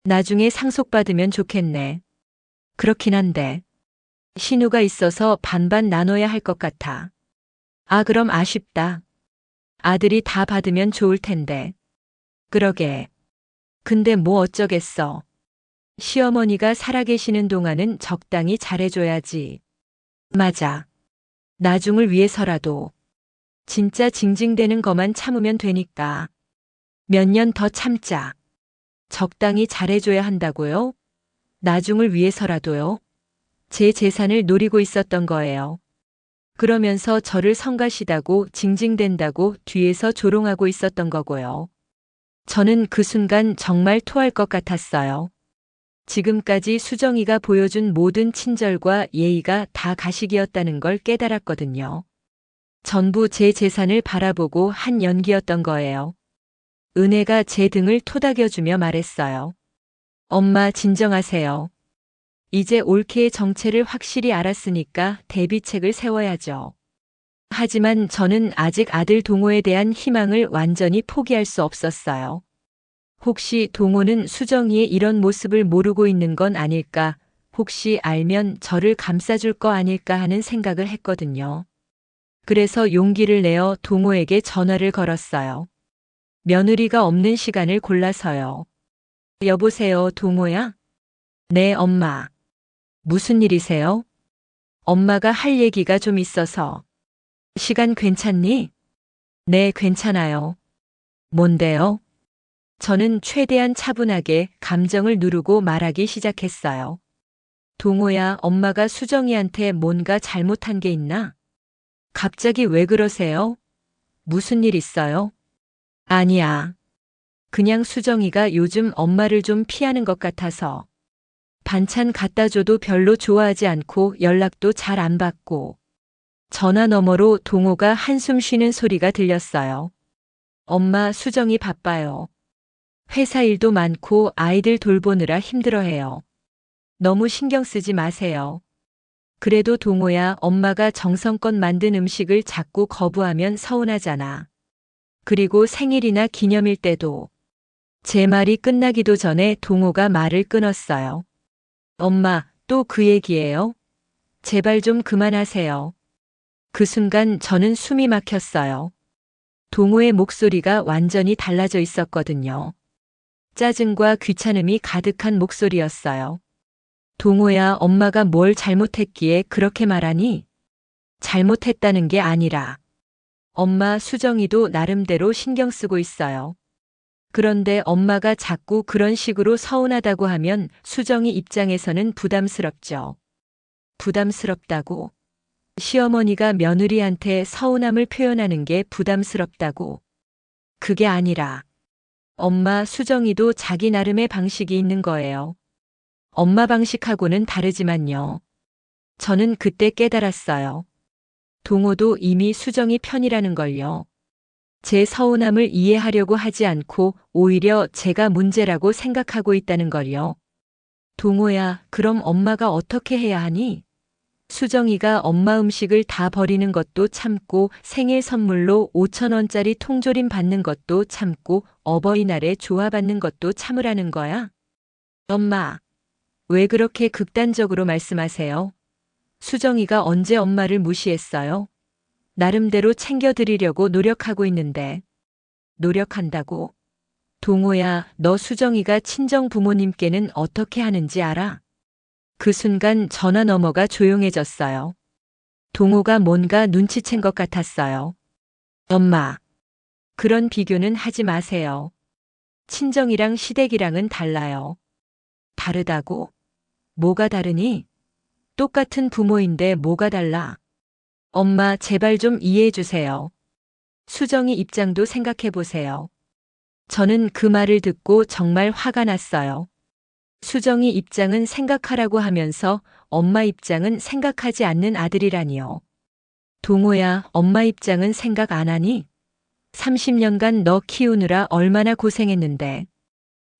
나중에 상속받으면 좋겠네. 그렇긴 한데. 신우가 있어서 반반 나눠야 할 것 같아. 아, 그럼 아쉽다. 아들이 다 받으면 좋을 텐데. 그러게. 근데 뭐 어쩌겠어. 시어머니가 살아계시는 동안은 적당히 잘해줘야지. 맞아. 나중을 위해서라도. 진짜 징징대는 것만 참으면 되니까. 몇 년 더 참자. 적당히 잘해줘야 한다고요? 나중을 위해서라도요? 제 재산을 노리고 있었던 거예요. 그러면서 저를 성가시다고 징징댄다고 뒤에서 조롱하고 있었던 거고요. 저는 그 순간 정말 토할 것 같았어요. 지금까지 수정이가 보여준 모든 친절과 예의가 다 가식이었다는 걸 깨달았거든요. 전부 제 재산을 바라보고 한 연기였던 거예요. 은혜가 제 등을 토닥여주며 말했어요. 엄마 진정하세요. 이제 올케의 정체를 확실히 알았으니까 대비책을 세워야죠. 하지만 저는 아직 아들 동호에 대한 희망을 완전히 포기할 수 없었어요. 혹시 동호는 수정이의 이런 모습을 모르고 있는 건 아닐까, 혹시 알면 저를 감싸줄 거 아닐까 하는 생각을 했거든요. 그래서 용기를 내어 동호에게 전화를 걸었어요. 며느리가 없는 시간을 골라서요. 여보세요, 동호야? 네, 엄마. 무슨 일이세요? 엄마가 할 얘기가 좀 있어서. 시간 괜찮니? 네, 괜찮아요. 뭔데요? 저는 최대한 차분하게 감정을 누르고 말하기 시작했어요. 동호야, 엄마가 수정이한테 뭔가 잘못한 게 있나? 갑자기 왜 그러세요? 무슨 일 있어요? 아니야. 그냥 수정이가 요즘 엄마를 좀 피하는 것 같아서. 반찬 갖다 줘도 별로 좋아하지 않고 연락도 잘 안 받고. 전화 너머로 동호가 한숨 쉬는 소리가 들렸어요. 엄마, 수정이 바빠요. 회사 일도 많고 아이들 돌보느라 힘들어해요. 너무 신경 쓰지 마세요. 그래도 동호야, 엄마가 정성껏 만든 음식을 자꾸 거부하면 서운하잖아. 그리고 생일이나 기념일 때도. 제 말이 끝나기도 전에 동호가 말을 끊었어요. 엄마, 또 그 얘기예요? 제발 좀 그만하세요. 그 순간 저는 숨이 막혔어요. 동호의 목소리가 완전히 달라져 있었거든요. 짜증과 귀찮음이 가득한 목소리였어요. 동호야, 엄마가 뭘 잘못했기에 그렇게 말하니? 잘못했다는 게 아니라 엄마 수정이도 나름대로 신경 쓰고 있어요. 그런데 엄마가 자꾸 그런 식으로 서운하다고 하면 수정이 입장에서는 부담스럽죠. 부담스럽다고? 시어머니가 며느리한테 서운함을 표현하는 게 부담스럽다고? 그게 아니라 엄마 수정이도 자기 나름의 방식이 있는 거예요. 엄마 방식하고는 다르지만요. 저는 그때 깨달았어요. 동호도 이미 수정이 편이라는 걸요. 제 서운함을 이해하려고 하지 않고 오히려 제가 문제라고 생각하고 있다는 걸요. 동호야, 그럼 엄마가 어떻게 해야 하니? 수정이가 엄마 음식을 다 버리는 것도 참고 생일 선물로 5,000원짜리 통조림 받는 것도 참고 어버이날에 조화받는 것도 참으라는 거야? 엄마, 왜 그렇게 극단적으로 말씀하세요? 수정이가 언제 엄마를 무시했어요? 나름대로 챙겨드리려고 노력하고 있는데. 노력한다고? 동호야, 너 수정이가 친정 부모님께는 어떻게 하는지 알아? 그 순간 전화 너머가 조용해졌어요. 동호가 뭔가 눈치챈 것 같았어요. 엄마, 그런 비교는 하지 마세요. 친정이랑 시댁이랑은 달라요. 다르다고? 뭐가 다르니? 똑같은 부모인데 뭐가 달라? 엄마, 제발 좀 이해해 주세요. 수정이 입장도 생각해 보세요. 저는 그 말을 듣고 정말 화가 났어요. 수정이 입장은 생각하라고 하면서 엄마 입장은 생각하지 않는 아들이라니요. 동호야, 엄마 입장은 생각 안 하니? 30년간 너 키우느라 얼마나 고생했는데.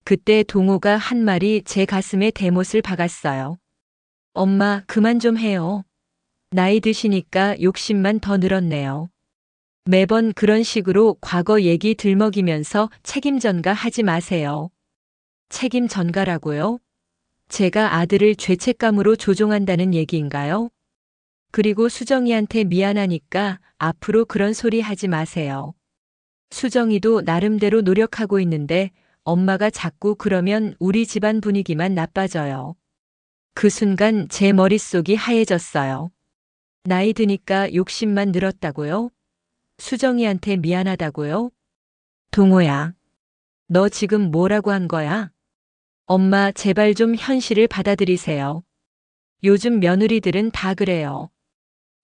그때 동호가 한 말이 제 가슴에 대못을 박았어요. 엄마, 그만 좀 해요. 나이 드시니까 욕심만 더 늘었네요. 매번 그런 식으로 과거 얘기 들먹이면서 책임 전가 하지 마세요. 책임 전가라고요? 제가 아들을 죄책감으로 조종한다는 얘기인가요? 그리고 수정이한테 미안하니까 앞으로 그런 소리 하지 마세요. 수정이도 나름대로 노력하고 있는데 엄마가 자꾸 그러면 우리 집안 분위기만 나빠져요. 그 순간 제 머릿속이 하얘졌어요. 나이 드니까 욕심만 늘었다고요? 수정이한테 미안하다고요? 동호야, 너 지금 뭐라고 한 거야? 엄마, 제발 좀 현실을 받아들이세요. 요즘 며느리들은 다 그래요.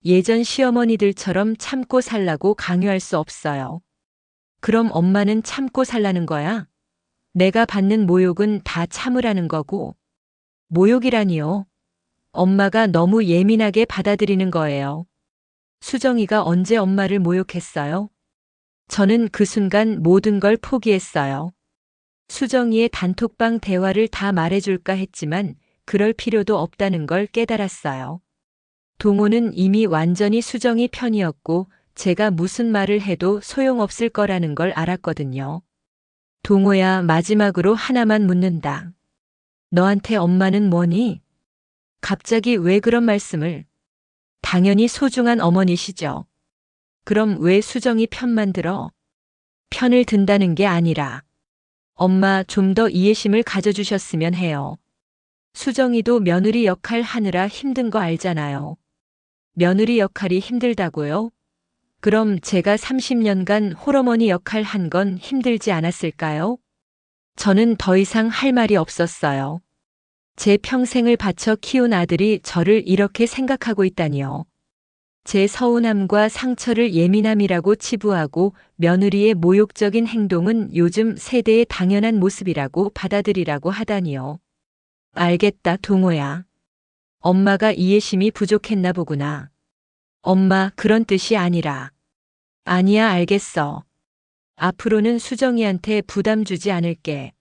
예전 시어머니들처럼 참고 살라고 강요할 수 없어요. 그럼 엄마는 참고 살라는 거야? 내가 받는 모욕은 다 참으라는 거고. 모욕이라니요. 엄마가 너무 예민하게 받아들이는 거예요. 수정이가 언제 엄마를 모욕했어요? 저는 그 순간 모든 걸 포기했어요. 수정이의 단톡방 대화를 다 말해줄까 했지만 그럴 필요도 없다는 걸 깨달았어요. 동호는 이미 완전히 수정이 편이었고 제가 무슨 말을 해도 소용없을 거라는 걸 알았거든요. 동호야, 마지막으로 하나만 묻는다. 너한테 엄마는 뭐니? 갑자기 왜 그런 말씀을? 당연히 소중한 어머니시죠. 그럼 왜 수정이 편만 들어? 편을 든다는 게 아니라 엄마, 좀 더 이해심을 가져주셨으면 해요. 수정이도 며느리 역할 하느라 힘든 거 알잖아요. 며느리 역할이 힘들다고요? 그럼 제가 30년간 홀어머니 역할 한 건 힘들지 않았을까요? 저는 더 이상 할 말이 없었어요. 제 평생을 바쳐 키운 아들이 저를 이렇게 생각하고 있다니요. 제 서운함과 상처를 예민함이라고 치부하고 며느리의 모욕적인 행동은 요즘 세대의 당연한 모습이라고 받아들이라고 하다니요. 알겠다, 동호야. 엄마가 이해심이 부족했나 보구나. 엄마, 그런 뜻이 아니라. 아니야, 알겠어. 앞으로는 수정이한테 부담 주지 않을게.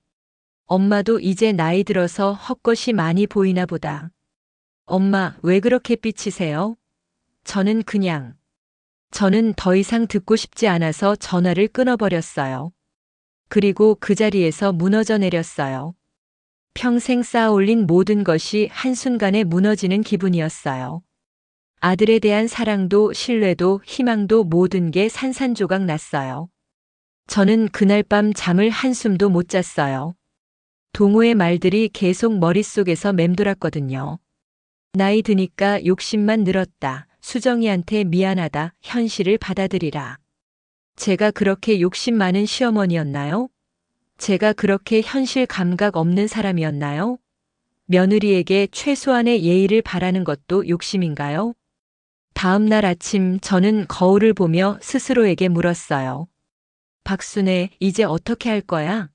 엄마도 이제 나이 들어서 헛것이 많이 보이나 보다. 엄마, 왜 그렇게 삐치세요? 저는 더 이상 듣고 싶지 않아서 전화를 끊어버렸어요. 그리고 그 자리에서 무너져 내렸어요. 평생 쌓아올린 모든 것이 한순간에 무너지는 기분이었어요. 아들에 대한 사랑도 신뢰도 희망도 모든 게 산산조각 났어요. 저는 그날 밤 잠을 한숨도 못 잤어요. 동호의 말들이 계속 머릿속에서 맴돌았거든요. 나이 드니까 욕심만 늘었다. 수정이한테 미안하다. 현실을 받아들이라. 제가 그렇게 욕심 많은 시어머니였나요? 제가 그렇게 현실 감각 없는 사람이었나요? 며느리에게 최소한의 예의를 바라는 것도 욕심인가요? 다음 날 아침 저는 거울을 보며 스스로에게 물었어요. 박순애, 이제 어떻게 할 거야?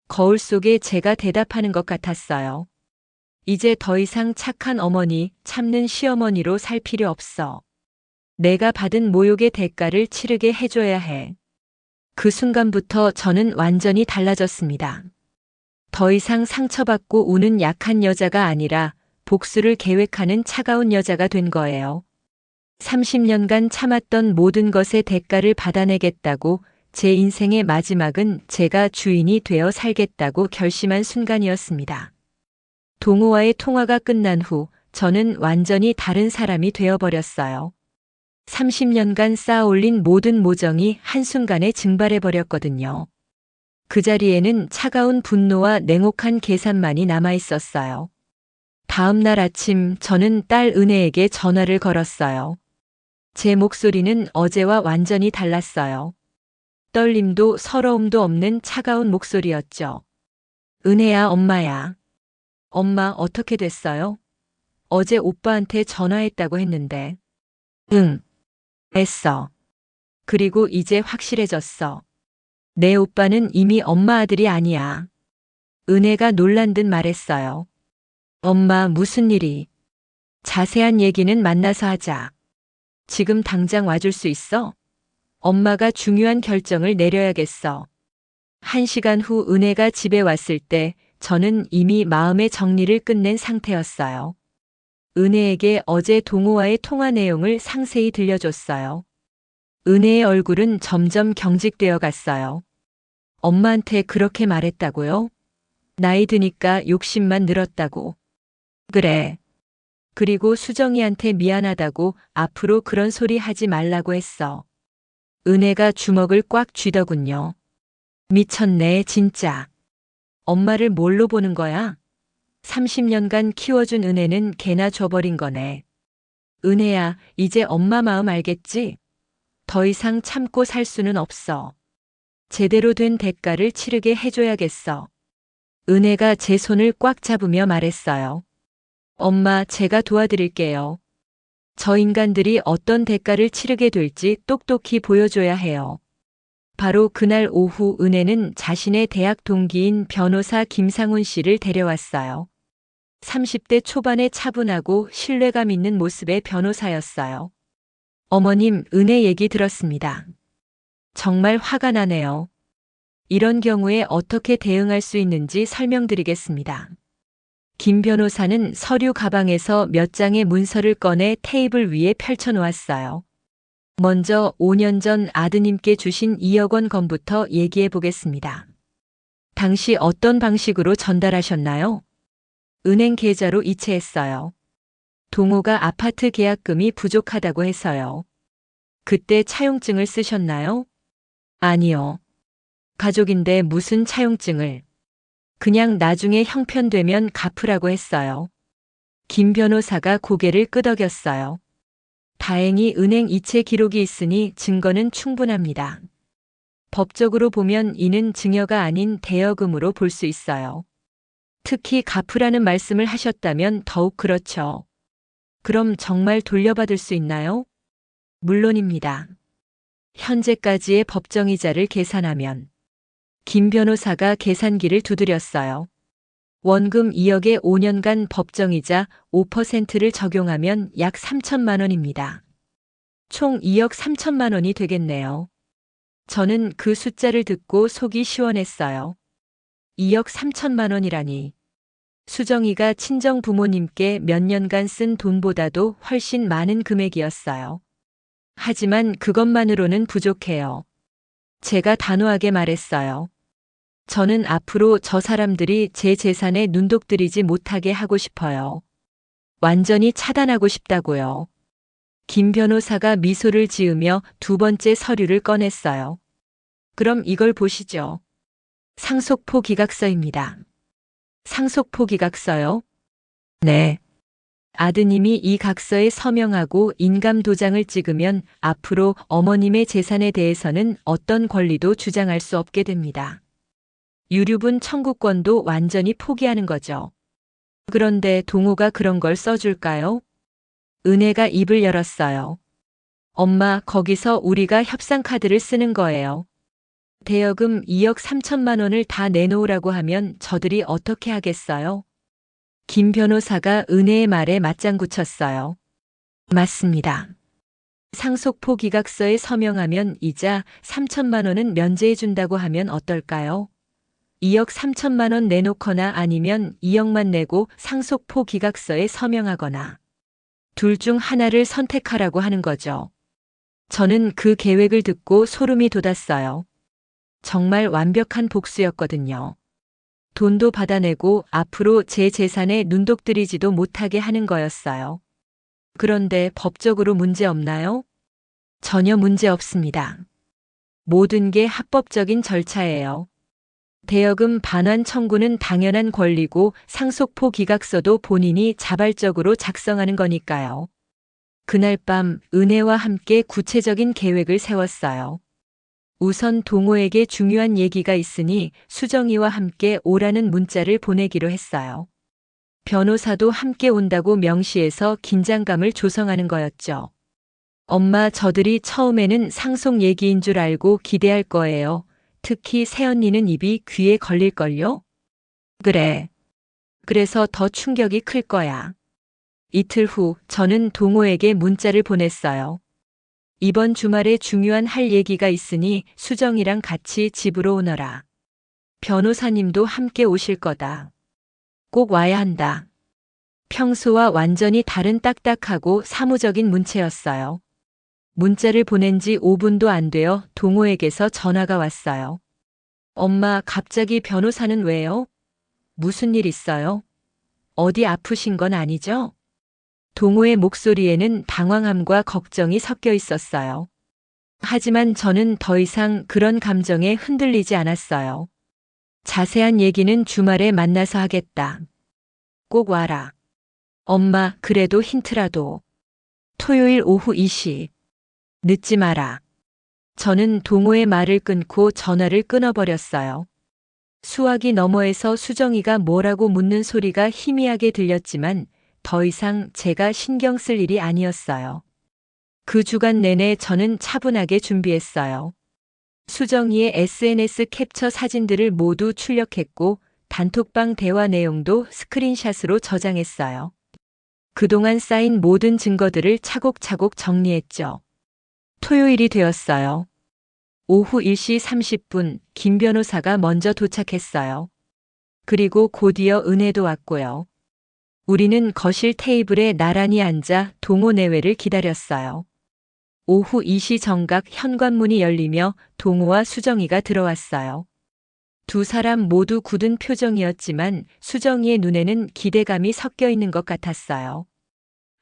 거울 속에 제가 대답하는 것 같았어요. 이제 더 이상 착한 어머니, 참는 시어머니로 살 필요 없어. 내가 받은 모욕의 대가를 치르게 해줘야 해. 그 순간부터 저는 완전히 달라졌습니다. 더 이상 상처받고 우는 약한 여자가 아니라 복수를 계획하는 차가운 여자가 된 거예요. 30년간 참았던 모든 것의 대가를 받아내겠다고, 제 인생의 마지막은 제가 주인이 되어 살겠다고 결심한 순간이었습니다. 동호와의 통화가 끝난 후 저는 완전히 다른 사람이 되어버렸어요. 30년간 쌓아올린 모든 모정이 한순간에 증발해버렸거든요. 그 자리에는 차가운 분노와 냉혹한 계산만이 남아있었어요. 다음 날 아침 저는 딸 은혜에게 전화를 걸었어요. 제 목소리는 어제와 완전히 달랐어요. 떨림도 서러움도 없는 차가운 목소리였죠. 은혜야, 엄마야. 엄마, 어떻게 됐어요? 어제 오빠한테 전화했다고 했는데. 응, 했어. 그리고 이제 확실해졌어. 내 오빠는 이미 엄마 아들이 아니야. 은혜가 놀란 듯 말했어요. 엄마, 무슨 일이? 자세한 얘기는 만나서 하자. 지금 당장 와줄 수 있어? 엄마가 중요한 결정을 내려야겠어. 1시간 후 은혜가 집에 왔을 때 저는 이미 마음의 정리를 끝낸 상태였어요. 은혜에게 어제 동호와의 통화 내용을 상세히 들려줬어요. 은혜의 얼굴은 점점 경직되어 갔어요. 엄마한테 그렇게 말했다고요? 나이 드니까 욕심만 늘었다고. 그래. 그리고 수정이한테 미안하다고, 앞으로 그런 소리 하지 말라고 했어. 은혜가 주먹을 꽉 쥐더군요. 미쳤네, 진짜. 엄마를 뭘로 보는 거야? 30년간 키워준 은혜는 개나 줘버린 거네. 은혜야, 이제 엄마 마음 알겠지? 더 이상 참고 살 수는 없어. 제대로 된 대가를 치르게 해줘야겠어. 은혜가 제 손을 꽉 잡으며 말했어요. 엄마, 제가 도와드릴게요. 저 인간들이 어떤 대가를 치르게 될지 똑똑히 보여줘야 해요. 바로 그날 오후 은혜는 자신의 대학 동기인 변호사 김상훈 씨를 데려왔어요. 30대 초반의 차분하고 신뢰감 있는 모습의 변호사였어요. 어머님, 은혜 얘기 들었습니다. 정말 화가 나네요. 이런 경우에 어떻게 대응할 수 있는지 설명드리겠습니다. 김 변호사는 서류 가방에서 몇 장의 문서를 꺼내 테이블 위에 펼쳐놓았어요. 먼저 5년 전 아드님께 주신 2억 원 건부터 얘기해 보겠습니다. 당시 어떤 방식으로 전달하셨나요? 은행 계좌로 이체했어요. 동호가 아파트 계약금이 부족하다고 해서요. 그때 차용증을 쓰셨나요? 아니요. 가족인데 무슨 차용증을. 그냥 나중에 형편되면 갚으라고 했어요. 김 변호사가 고개를 끄덕였어요. 다행히 은행 이체 기록이 있으니 증거는 충분합니다. 법적으로 보면 이는 증여가 아닌 대여금으로 볼 수 있어요. 특히 갚으라는 말씀을 하셨다면 더욱 그렇죠. 그럼 정말 돌려받을 수 있나요? 물론입니다. 현재까지의 법정이자를 계산하면. 김 변호사가 계산기를 두드렸어요. 원금 2억에 5년간 법정이자 5%를 적용하면 약 3천만 원입니다. 총 2억 3천만 원이 되겠네요. 저는 그 숫자를 듣고 속이 시원했어요. 2억 3천만 원이라니. 수정이가 친정 부모님께 몇 년간 쓴 돈보다도 훨씬 많은 금액이었어요. 하지만 그것만으로는 부족해요. 제가 단호하게 말했어요. 저는 앞으로 저 사람들이 제 재산에 눈독들이지 못하게 하고 싶어요. 완전히 차단하고 싶다고요. 김 변호사가 미소를 지으며 두 번째 서류를 꺼냈어요. 그럼 이걸 보시죠. 상속포 기각서입니다. 상속포 기각서요? 네. 아드님이 이 각서에 서명하고 인감 도장을 찍으면 앞으로 어머님의 재산에 대해서는 어떤 권리도 주장할 수 없게 됩니다. 유류분 청구권도 완전히 포기하는 거죠. 그런데 동호가 그런 걸 써줄까요? 은혜가 입을 열었어요. 엄마, 거기서 우리가 협상카드를 쓰는 거예요. 대여금 2억 3천만 원을 다 내놓으라고 하면 저들이 어떻게 하겠어요? 김 변호사가 은혜의 말에 맞장구 쳤어요. 맞습니다. 상속포 기각서에 서명하면 이자 3천만 원은 면제해 준다고 하면 어떨까요? 2억 3천만 원 내놓거나 아니면 2억만 내고 상속포 기각서에 서명하거나 둘 중 하나를 선택하라고 하는 거죠. 저는 그 계획을 듣고 소름이 돋았어요. 정말 완벽한 복수였거든요. 돈도 받아내고 앞으로 제 재산에 눈독 들이지도 못하게 하는 거였어요. 그런데 법적으로 문제 없나요? 전혀 문제 없습니다. 모든 게 합법적인 절차예요. 대여금 반환 청구는 당연한 권리고 상속포 기각서도 본인이 자발적으로 작성하는 거니까요. 그날 밤 은혜와 함께 구체적인 계획을 세웠어요. 우선 동호에게 중요한 얘기가 있으니 수정이와 함께 오라는 문자를 보내기로 했어요. 변호사도 함께 온다고 명시해서 긴장감을 조성하는 거였죠. 엄마, 저들이 처음에는 상속 얘기인 줄 알고 기대할 거예요. 특히 새언니는 입이 귀에 걸릴걸요? 그래. 그래서 더 충격이 클 거야. 이틀 후 저는 동호에게 문자를 보냈어요. 이번 주말에 중요한 할 얘기가 있으니 수정이랑 같이 집으로 오너라. 변호사님도 함께 오실 거다. 꼭 와야 한다. 평소와 완전히 다른 딱딱하고 사무적인 문체였어요. 문자를 보낸 지 5분도 안 되어 동호에게서 전화가 왔어요. 엄마, 갑자기 변호사는 왜요? 무슨 일 있어요? 어디 아프신 건 아니죠? 동호의 목소리에는 당황함과 걱정이 섞여 있었어요. 하지만 저는 더 이상 그런 감정에 흔들리지 않았어요. 자세한 얘기는 주말에 만나서 하겠다. 꼭 와라. 엄마, 그래도 힌트라도. 토요일 오후 2시. 늦지 마라. 저는 동호의 말을 끊고 전화를 끊어버렸어요. 수화기 너머에서 수정이가 뭐라고 묻는 소리가 희미하게 들렸지만 더 이상 제가 신경 쓸 일이 아니었어요. 그 주간 내내 저는 차분하게 준비했어요. 수정이의 SNS 캡처 사진들을 모두 출력했고 단톡방 대화 내용도 스크린샷으로 저장했어요. 그동안 쌓인 모든 증거들을 차곡차곡 정리했죠. 토요일이 되었어요. 오후 1시 30분 김 변호사가 먼저 도착했어요. 그리고 곧이어 은혜도 왔고요. 우리는 거실 테이블에 나란히 앉아 동호 내외를 기다렸어요. 오후 2시 정각 현관문이 열리며 동호와 수정이가 들어왔어요. 두 사람 모두 굳은 표정이었지만 수정이의 눈에는 기대감이 섞여 있는 것 같았어요.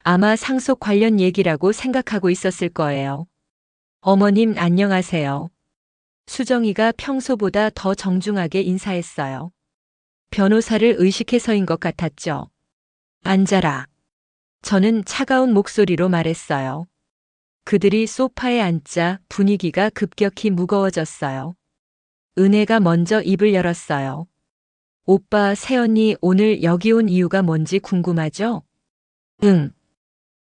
아마 상속 관련 얘기라고 생각하고 있었을 거예요. 어머님, 안녕하세요. 수정이가 평소보다 더 정중하게 인사했어요. 변호사를 의식해서인 것 같았죠. 앉아라. 저는 차가운 목소리로 말했어요. 그들이 소파에 앉자 분위기가 급격히 무거워졌어요. 은혜가 먼저 입을 열었어요. 오빠, 새언니 오늘 여기 온 이유가 뭔지 궁금하죠? 응.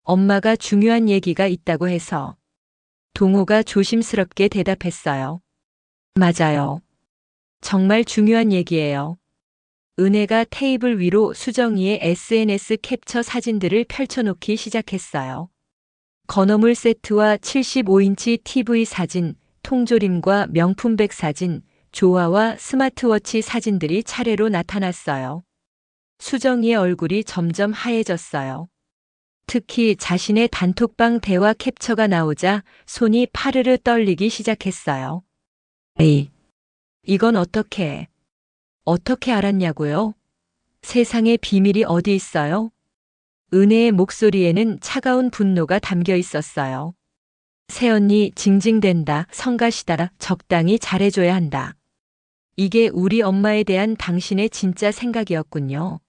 엄마가 중요한 얘기가 있다고 해서. 동호가 조심스럽게 대답했어요. 맞아요. 정말 중요한 얘기예요. 은혜가 테이블 위로 수정이의 SNS 캡처 사진들을 펼쳐놓기 시작했어요. 건어물 세트와 75인치 TV 사진, 통조림과 명품백 사진, 조화와 스마트워치 사진들이 차례로 나타났어요. 수정이의 얼굴이 점점 하얘졌어요. 특히 자신의 단톡방 대화 캡처가 나오자 손이 파르르 떨리기 시작했어요. 에이, 이건 어떻게 알았냐고요? 세상에 비밀이 어디 있어요? 은혜의 목소리에는 차가운 분노가 담겨 있었어요. 새언니 징징댄다. 성가시다. 적당히 잘해줘야 한다. 이게 우리 엄마에 대한 당신의 진짜 생각이었군요.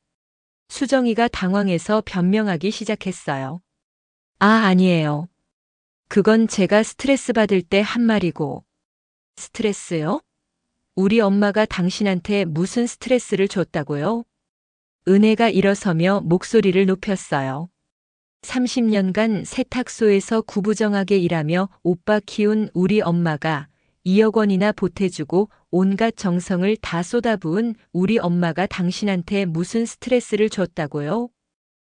수정이가 당황해서 변명하기 시작했어요. 아, 아니에요. 그건 제가 스트레스 받을 때 한 말이고. 스트레스요? 우리 엄마가 당신한테 무슨 스트레스를 줬다고요? 은혜가 일어서며 목소리를 높였어요. 30년간 세탁소에서 구부정하게 일하며 오빠 키운 우리 엄마가 2억 원이나 보태주고 온갖 정성을 다 쏟아부은 우리 엄마가 당신한테 무슨 스트레스를 줬다고요?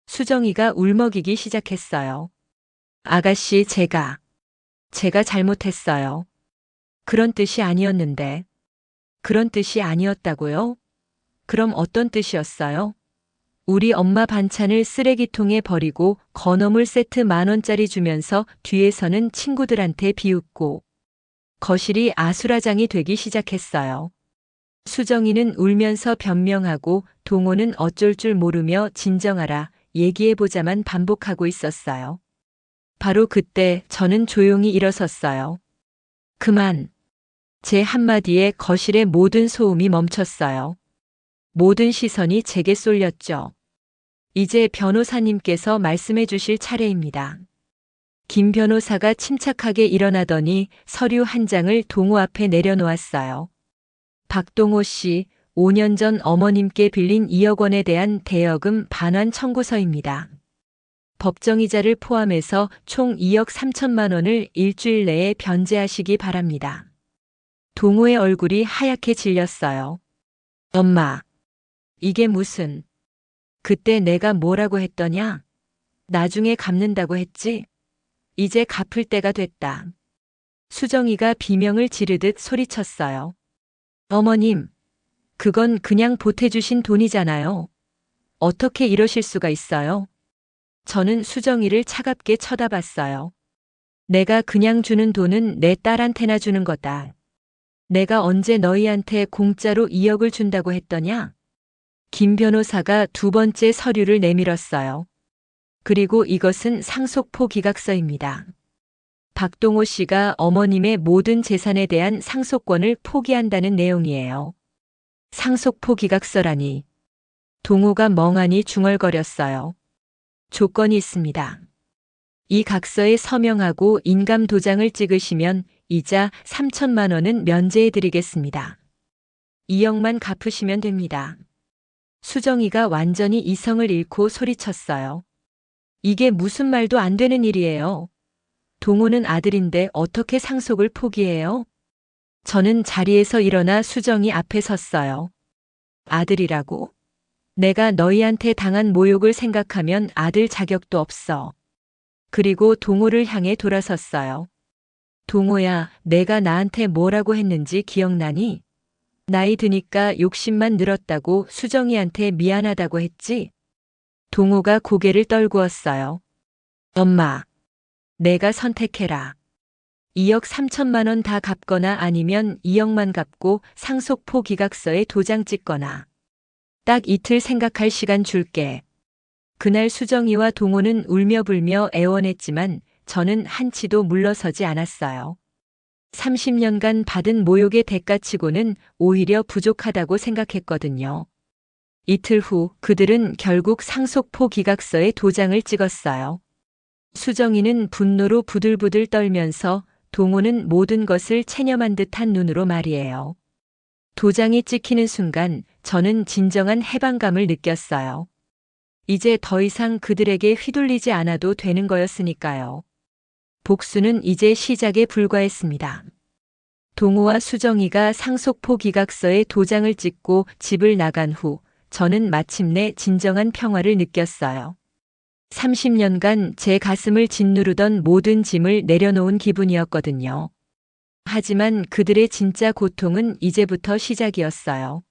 수정이가 울먹이기 시작했어요. 아가씨, 제가 잘못했어요. 그런 뜻이 아니었는데. 그런 뜻이 아니었다고요? 그럼 어떤 뜻이었어요? 우리 엄마 반찬을 쓰레기통에 버리고 건어물 세트 10,000원짜리 주면서 뒤에서는 친구들한테 비웃고. 거실이 아수라장이 되기 시작했어요. 수정이는 울면서 변명하고 동호는 어쩔 줄 모르며 진정하라, 얘기해보자만 반복하고 있었어요. 바로 그때 저는 조용히 일어섰어요. 그만. 제 한마디에 거실의 모든 소음이 멈췄어요. 모든 시선이 제게 쏠렸죠. 이제 변호사님께서 말씀해 주실 차례입니다. 김 변호사가 침착하게 일어나더니 서류 한 장을 동호 앞에 내려놓았어요. 박동호 씨, 5년 전 어머님께 빌린 2억 원에 대한 대여금 반환 청구서입니다. 법정이자를 포함해서 총 2억 3천만 원을 일주일 내에 변제하시기 바랍니다. 동호의 얼굴이 하얗게 질렸어요. 엄마, 이게 무슨... 그때 내가 뭐라고 했더냐? 나중에 갚는다고 했지? 이제 갚을 때가 됐다. 수정이가 비명을 지르듯 소리쳤어요. 어머님, 그건 그냥 보태주신 돈이잖아요. 어떻게 이러실 수가 있어요? 저는 수정이를 차갑게 쳐다봤어요. 내가 그냥 주는 돈은 내 딸한테나 주는 거다. 내가 언제 너희한테 공짜로 2억을 준다고 했더냐? 김 변호사가 두 번째 서류를 내밀었어요. 그리고 이것은 상속포 기각서입니다. 박동호 씨가 어머님의 모든 재산에 대한 상속권을 포기한다는 내용이에요. 상속포 기각서라니. 동호가 멍하니 중얼거렸어요. 조건이 있습니다. 이 각서에 서명하고 인감 도장을 찍으시면 이자 3천만 원은 면제해 드리겠습니다. 2억만 갚으시면 됩니다. 수정이가 완전히 이성을 잃고 소리쳤어요. 이게 무슨 말도 안 되는 일이에요. 동호는 아들인데 어떻게 상속을 포기해요? 저는 자리에서 일어나 수정이 앞에 섰어요. 아들이라고? 내가 너희한테 당한 모욕을 생각하면 아들 자격도 없어. 그리고 동호를 향해 돌아섰어요. 동호야, 내가 나한테 뭐라고 했는지 기억나니? 나이 드니까 욕심만 늘었다고 수정이한테 미안하다고 했지? 동호가 고개를 떨구었어요. 엄마, 내가 선택해라. 2억 3천만 원 다 갚거나 아니면 2억만 갚고 상속포 기각서에 도장 찍거나. 딱 이틀 생각할 시간 줄게. 그날 수정이와 동호는 울며 불며 애원했지만 저는 한치도 물러서지 않았어요. 30년간 받은 모욕의 대가치고는 오히려 부족하다고 생각했거든요. 이틀 후 그들은 결국 상속포 기각서에 도장을 찍었어요. 수정이는 분노로 부들부들 떨면서 동호는 모든 것을 체념한 듯한 눈으로 말이에요. 도장이 찍히는 순간 저는 진정한 해방감을 느꼈어요. 이제 더 이상 그들에게 휘둘리지 않아도 되는 거였으니까요. 복수는 이제 시작에 불과했습니다. 동호와 수정이가 상속포 기각서에 도장을 찍고 집을 나간 후 저는 마침내 진정한 평화를 느꼈어요. 30년간 제 가슴을 짓누르던 모든 짐을 내려놓은 기분이었거든요. 하지만 그들의 진짜 고통은 이제부터 시작이었어요.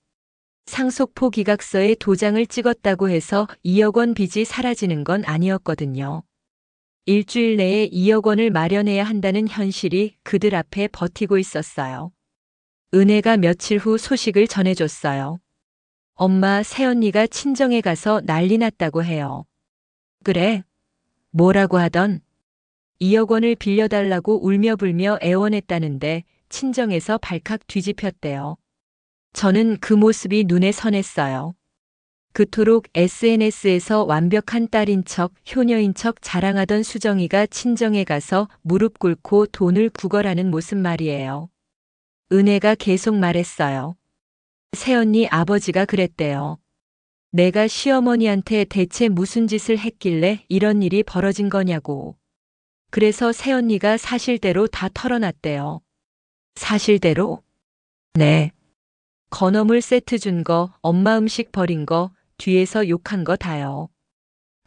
상속포 기각서에 도장을 찍었다고 해서 2억 원 빚이 사라지는 건 아니었거든요. 일주일 내에 2억 원을 마련해야 한다는 현실이 그들 앞에 버티고 있었어요. 은혜가 며칠 후 소식을 전해줬어요. 엄마, 새언니가 친정에 가서 난리 났다고 해요. 그래? 뭐라고 하던? 2억 원을 빌려달라고 울며불며 애원했다는데 친정에서 발칵 뒤집혔대요. 저는 그 모습이 눈에 선했어요. 그토록 SNS에서 완벽한 딸인 척, 효녀인 척 자랑하던 수정이가 친정에 가서 무릎 꿇고 돈을 구걸하는 모습 말이에요. 은혜가 계속 말했어요. 새언니 아버지가 그랬대요. 내가 시어머니한테 대체 무슨 짓을 했길래 이런 일이 벌어진 거냐고. 그래서 새언니가 사실대로 다 털어놨대요. 사실대로? 네. 건어물 세트 준 거, 엄마 음식 버린 거, 뒤에서 욕한 거 다요.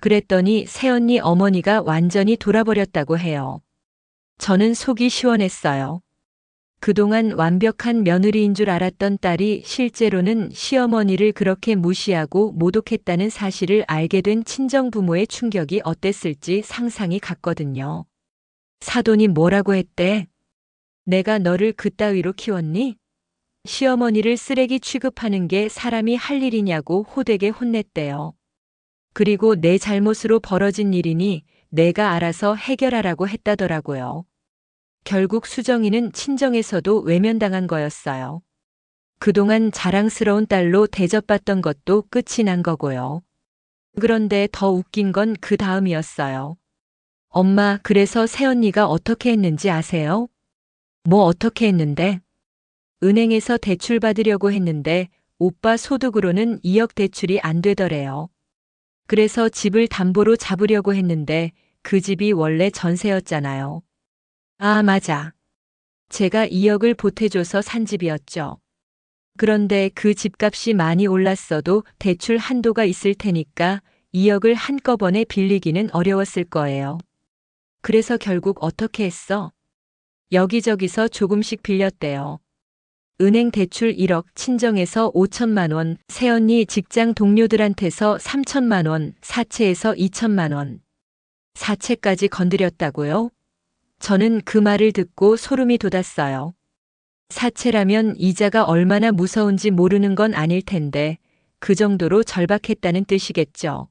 그랬더니 새언니 어머니가 완전히 돌아버렸다고 해요. 저는 속이 시원했어요. 그동안 완벽한 며느리인 줄 알았던 딸이 실제로는 시어머니를 그렇게 무시하고 모독했다는 사실을 알게 된 친정부모의 충격이 어땠을지 상상이 갔거든요. 사돈이 뭐라고 했대? 내가 너를 그따위로 키웠니? 시어머니를 쓰레기 취급하는 게 사람이 할 일이냐고 호되게 혼냈대요. 그리고 내 잘못으로 벌어진 일이니 내가 알아서 해결하라고 했다더라고요. 결국 수정이는 친정에서도 외면당한 거였어요. 그동안 자랑스러운 딸로 대접받던 것도 끝이 난 거고요. 그런데 더 웃긴 건 그 다음이었어요. 엄마, 그래서 새언니가 어떻게 했는지 아세요? 뭐 어떻게 했는데? 은행에서 대출 받으려고 했는데 오빠 소득으로는 2억 대출이 안 되더래요. 그래서 집을 담보로 잡으려고 했는데 그 집이 원래 전세였잖아요. 아, 맞아. 제가 2억을 보태줘서 산 집이었죠. 그런데 그 집값이 많이 올랐어도 대출 한도가 있을 테니까 2억을 한꺼번에 빌리기는 어려웠을 거예요. 그래서 결국 어떻게 했어? 여기저기서 조금씩 빌렸대요. 은행 대출 1억, 친정에서 5천만 원, 새언니 직장 동료들한테서 3천만 원, 사채에서 2천만 원. 사채까지 건드렸다고요? 저는 그 말을 듣고 소름이 돋았어요. 사채라면 이자가 얼마나 무서운지 모르는 건 아닐 텐데 그 정도로 절박했다는 뜻이겠죠.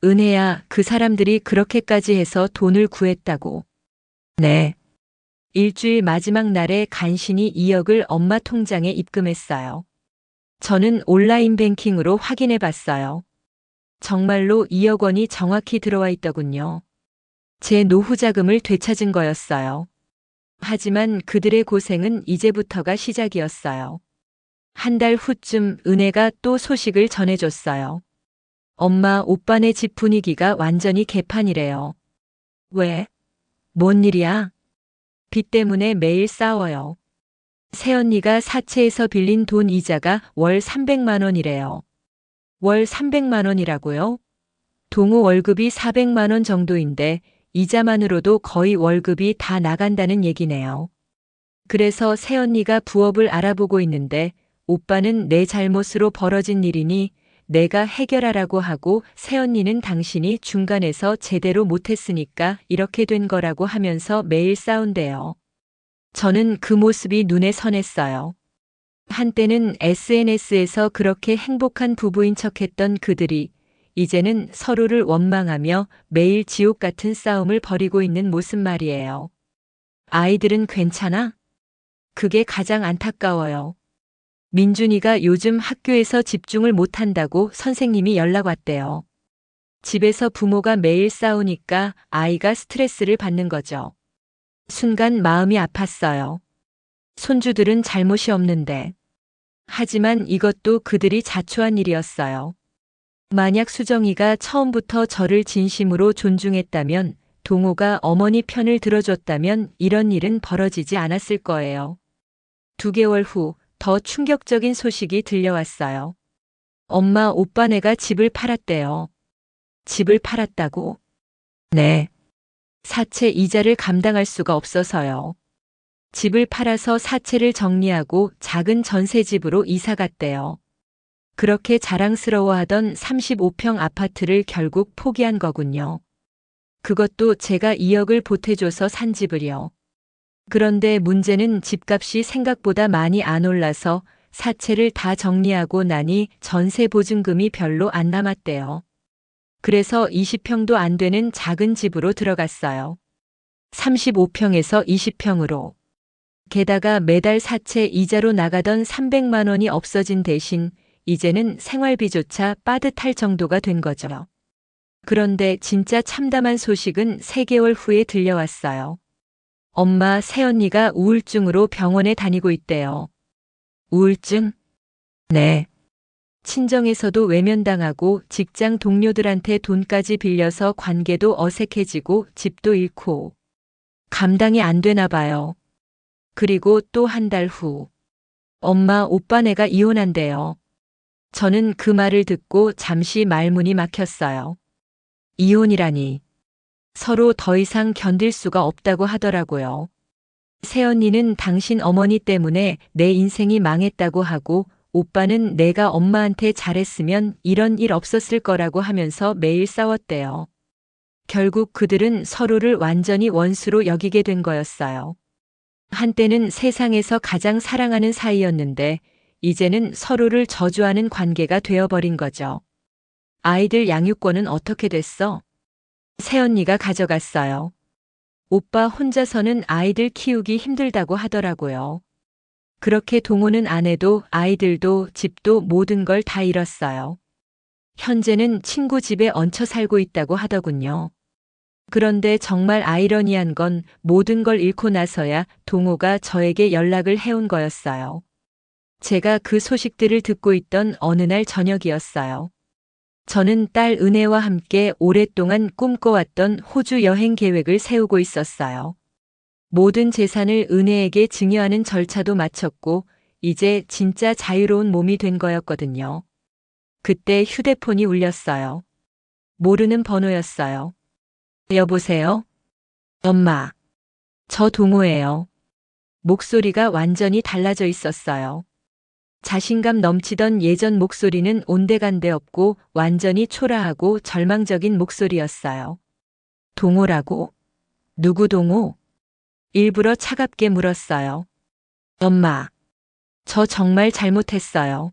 은혜야, 그 사람들이 그렇게까지 해서 돈을 구했다고. 네. 일주일 마지막 날에 간신히 2억을 엄마 통장에 입금했어요. 저는 온라인 뱅킹으로 확인해 봤어요. 정말로 2억 원이 정확히 들어와 있더군요. 제 노후 자금을 되찾은 거였어요. 하지만 그들의 고생은 이제부터가 시작이었어요. 한 달 후쯤 은혜가 또 소식을 전해줬어요. 엄마, 오빠네 집 분위기가 완전히 개판이래요. 왜? 뭔 일이야? 빚 때문에 매일 싸워요. 새언니가 사채에서 빌린 돈 이자가 월 300만 원이래요. 월 300만 원이라고요? 동호 월급이 400만 원 정도인데 이자만으로도 거의 월급이 다 나간다는 얘기네요. 그래서 새언니가 부업을 알아보고 있는데 오빠는 내 잘못으로 벌어진 일이니 내가 해결하라고 하고 새언니는 당신이 중간에서 제대로 못했으니까 이렇게 된 거라고 하면서 매일 싸운대요. 저는 그 모습이 눈에 선했어요. 한때는 SNS에서 그렇게 행복한 부부인 척했던 그들이 이제는 서로를 원망하며 매일 지옥 같은 싸움을 벌이고 있는 모습 말이에요. 아이들은 괜찮아? 그게 가장 안타까워요. 민준이가 요즘 학교에서 집중을 못한다고 선생님이 연락 왔대요. 집에서 부모가 매일 싸우니까 아이가 스트레스를 받는 거죠. 순간 마음이 아팠어요. 손주들은 잘못이 없는데. 하지만 이것도 그들이 자초한 일이었어요. 만약 수정이가 처음부터 저를 진심으로 존중했다면, 동호가 어머니 편을 들어줬다면 이런 일은 벌어지지 않았을 거예요. 2개월 후 더 충격적인 소식이 들려왔어요. 엄마, 오빠네가 집을 팔았대요. 집을 팔았다고? 네. 사채 이자를 감당할 수가 없어서요. 집을 팔아서 사채를 정리하고 작은 전세집으로 이사 갔대요. 그렇게 자랑스러워하던 35평 아파트를 결국 포기한 거군요. 그것도 제가 2억을 보태줘서 산 집을요. 그런데 문제는 집값이 생각보다 많이 안 올라서 사채를 다 정리하고 나니 전세 보증금이 별로 안 남았대요. 그래서 20평도 안 되는 작은 집으로 들어갔어요. 35평에서 20평으로. 게다가 매달 사채 이자로 나가던 300만 원이 없어진 대신 이제는 생활비조차 빠듯할 정도가 된 거죠. 그런데 진짜 참담한 소식은 3개월 후에 들려왔어요. 엄마 새언니가 우울증으로 병원에 다니고 있대요. 우울증? 네. 친정에서도 외면당하고 직장 동료들한테 돈까지 빌려서 관계도 어색해지고 집도 잃고 감당이 안 되나 봐요. 그리고 또 한 달 후. 엄마 오빠네가 이혼한대요. 저는 그 말을 듣고 잠시 말문이 막혔어요. 이혼이라니. 서로 더 이상 견딜 수가 없다고 하더라고요. 새언니는 당신 어머니 때문에 내 인생이 망했다고 하고 오빠는 내가 엄마한테 잘했으면 이런 일 없었을 거라고 하면서 매일 싸웠대요. 결국 그들은 서로를 완전히 원수로 여기게 된 거였어요. 한때는 세상에서 가장 사랑하는 사이였는데 이제는 서로를 저주하는 관계가 되어버린 거죠. 아이들 양육권은 어떻게 됐어? 새언니가 가져갔어요. 오빠 혼자서는 아이들 키우기 힘들다고 하더라고요. 그렇게 동호는 안 해도 아이들도 집도 모든 걸 다 잃었어요. 현재는 친구 집에 얹혀 살고 있다고 하더군요. 그런데 정말 아이러니한 건 모든 걸 잃고 나서야 동호가 저에게 연락을 해온 거였어요. 제가 그 소식들을 듣고 있던 어느 날 저녁이었어요. 저는 딸 은혜와 함께 오랫동안 꿈꿔왔던 호주 여행 계획을 세우고 있었어요. 모든 재산을 은혜에게 증여하는 절차도 마쳤고 이제 진짜 자유로운 몸이 된 거였거든요. 그때 휴대폰이 울렸어요. 모르는 번호였어요. 여보세요? 엄마. 저 동호예요. 목소리가 완전히 달라져 있었어요. 자신감 넘치던 예전 목소리는 온데간데 없고 완전히 초라하고 절망적인 목소리였어요. 동호라고? 누구 동호? 일부러 차갑게 물었어요. 엄마. 저 정말 잘못했어요.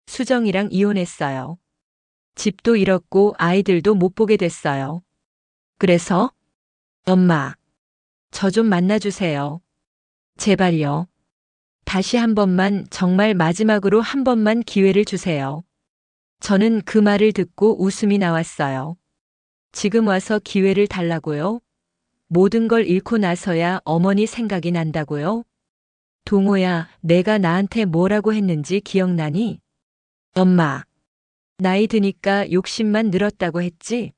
수정이랑 이혼했어요. 집도 잃었고 아이들도 못 보게 됐어요. 그래서? 엄마. 저 좀 만나주세요. 제발요. 다시 한 번만, 정말 마지막으로 한 번만 기회를 주세요. 저는 그 말을 듣고 웃음이 나왔어요. 지금 와서 기회를 달라고요? 모든 걸 잃고 나서야 어머니 생각이 난다고요? 동호야, 내가 나한테 뭐라고 했는지 기억나니? 엄마. 나이 드니까 욕심만 늘었다고 했지?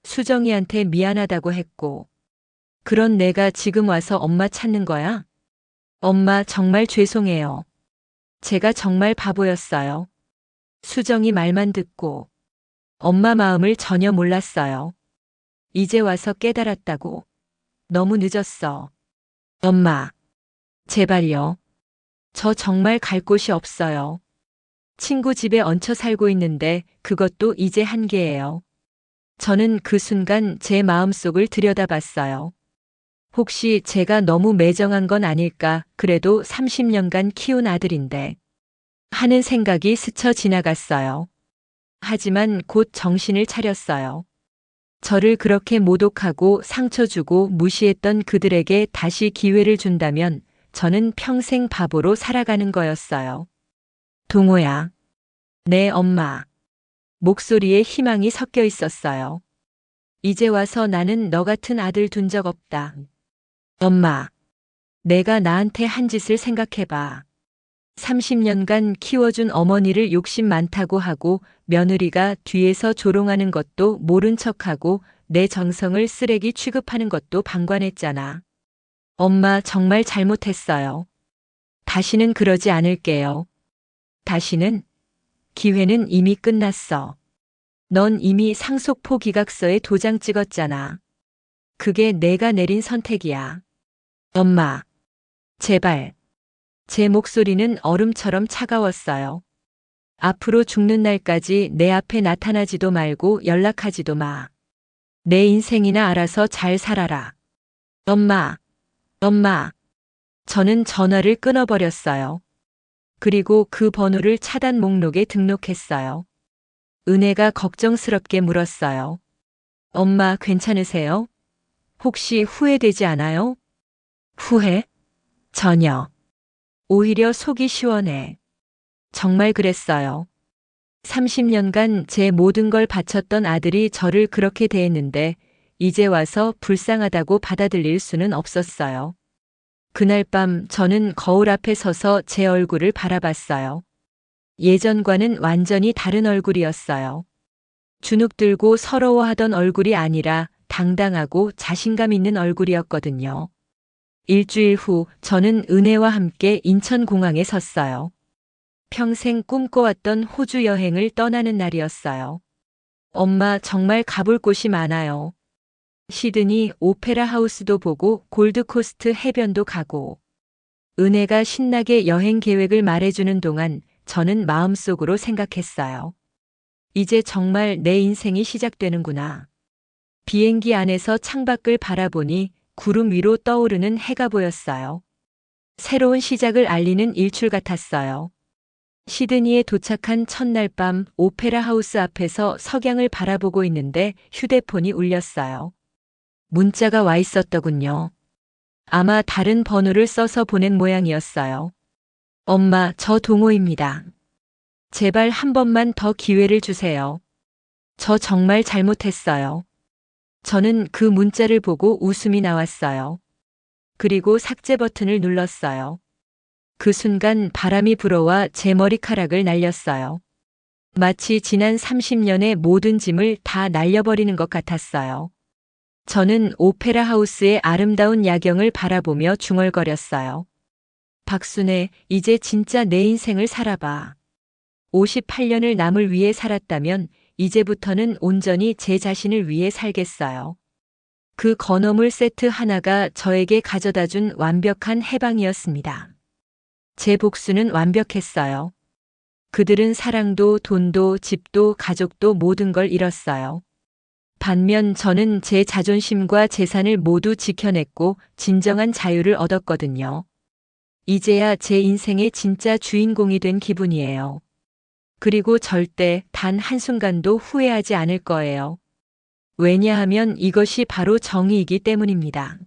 수정이한테 미안하다고 했고. 그런 내가 지금 와서 엄마 찾는 거야? 엄마 정말 죄송해요. 제가 정말 바보였어요. 수정이 말만 듣고 엄마 마음을 전혀 몰랐어요. 이제 와서 깨달았다고. 너무 늦었어. 엄마. 제발요. 저 정말 갈 곳이 없어요. 친구 집에 얹혀 살고 있는데 그것도 이제 한계예요. 저는 그 순간 제 마음속을 들여다봤어요. 혹시 제가 너무 매정한 건 아닐까, 그래도 30년간 키운 아들인데. 하는 생각이 스쳐 지나갔어요. 하지만 곧 정신을 차렸어요. 저를 그렇게 모독하고 상처 주고 무시했던 그들에게 다시 기회를 준다면 저는 평생 바보로 살아가는 거였어요. 동호야. 네, 엄마. 목소리에 희망이 섞여 있었어요. 이제 와서 나는 너 같은 아들 둔 적 없다. 엄마. 내가 나한테 한 짓을 생각해봐. 30년간 키워준 어머니를 욕심 많다고 하고 며느리가 뒤에서 조롱하는 것도 모른 척하고 내 정성을 쓰레기 취급하는 것도 방관했잖아. 엄마 정말 잘못했어요. 다시는 그러지 않을게요. 다시는? 기회는 이미 끝났어. 넌 이미 상속포 기각서에 도장 찍었잖아. 그게 내가 내린 선택이야. 엄마. 제발. 제 목소리는 얼음처럼 차가웠어요. 앞으로 죽는 날까지 내 앞에 나타나지도 말고 연락하지도 마. 내 인생이나 알아서 잘 살아라. 엄마. 엄마. 저는 전화를 끊어버렸어요. 그리고 그 번호를 차단 목록에 등록했어요. 은혜가 걱정스럽게 물었어요. 엄마 괜찮으세요? 혹시 후회되지 않아요? 후회? 전혀. 오히려 속이 시원해. 정말 그랬어요. 30년간 제 모든 걸 바쳤던 아들이 저를 그렇게 대했는데 이제 와서 불쌍하다고 받아들일 수는 없었어요. 그날 밤 저는 거울 앞에 서서 제 얼굴을 바라봤어요. 예전과는 완전히 다른 얼굴이었어요. 주눅 들고 서러워하던 얼굴이 아니라 당당하고 자신감 있는 얼굴이었거든요. 일주일 후 저는 은혜와 함께 인천공항에 섰어요. 평생 꿈꿔왔던 호주 여행을 떠나는 날이었어요. 엄마, 정말 가볼 곳이 많아요. 시드니 오페라 하우스도 보고 골드코스트 해변도 가고. 은혜가 신나게 여행 계획을 말해주는 동안 저는 마음속으로 생각했어요. 이제 정말 내 인생이 시작되는구나. 비행기 안에서 창밖을 바라보니 구름 위로 떠오르는 해가 보였어요. 새로운 시작을 알리는 일출 같았어요. 시드니에 도착한 첫날 밤 오페라 하우스 앞에서 석양을 바라보고 있는데 휴대폰이 울렸어요. 문자가 와 있었더군요. 아마 다른 번호를 써서 보낸 모양이었어요. 엄마, 저 동호입니다. 제발 한 번만 더 기회를 주세요. 저 정말 잘못했어요. 저는 그 문자를 보고 웃음이 나왔어요. 그리고 삭제 버튼을 눌렀어요. 그 순간 바람이 불어와 제 머리카락을 날렸어요. 마치 지난 30년의 모든 짐을 다 날려버리는 것 같았어요. 저는 오페라 하우스의 아름다운 야경을 바라보며 중얼거렸어요. 박순애, 이제 진짜 내 인생을 살아봐. 58년을 남을 위해 살았다면 이제부터는 온전히 제 자신을 위해 살겠어요. 그 건어물 세트 하나가 저에게 가져다 준 완벽한 해방이었습니다. 제 복수는 완벽했어요. 그들은 사랑도 돈도 집도 가족도 모든 걸 잃었어요. 반면 저는 제 자존심과 재산을 모두 지켜냈고 진정한 자유를 얻었거든요. 이제야 제 인생의 진짜 주인공이 된 기분이에요. 그리고 절대 단 한순간도 후회하지 않을 거예요. 왜냐하면 이것이 바로 정의이기 때문입니다.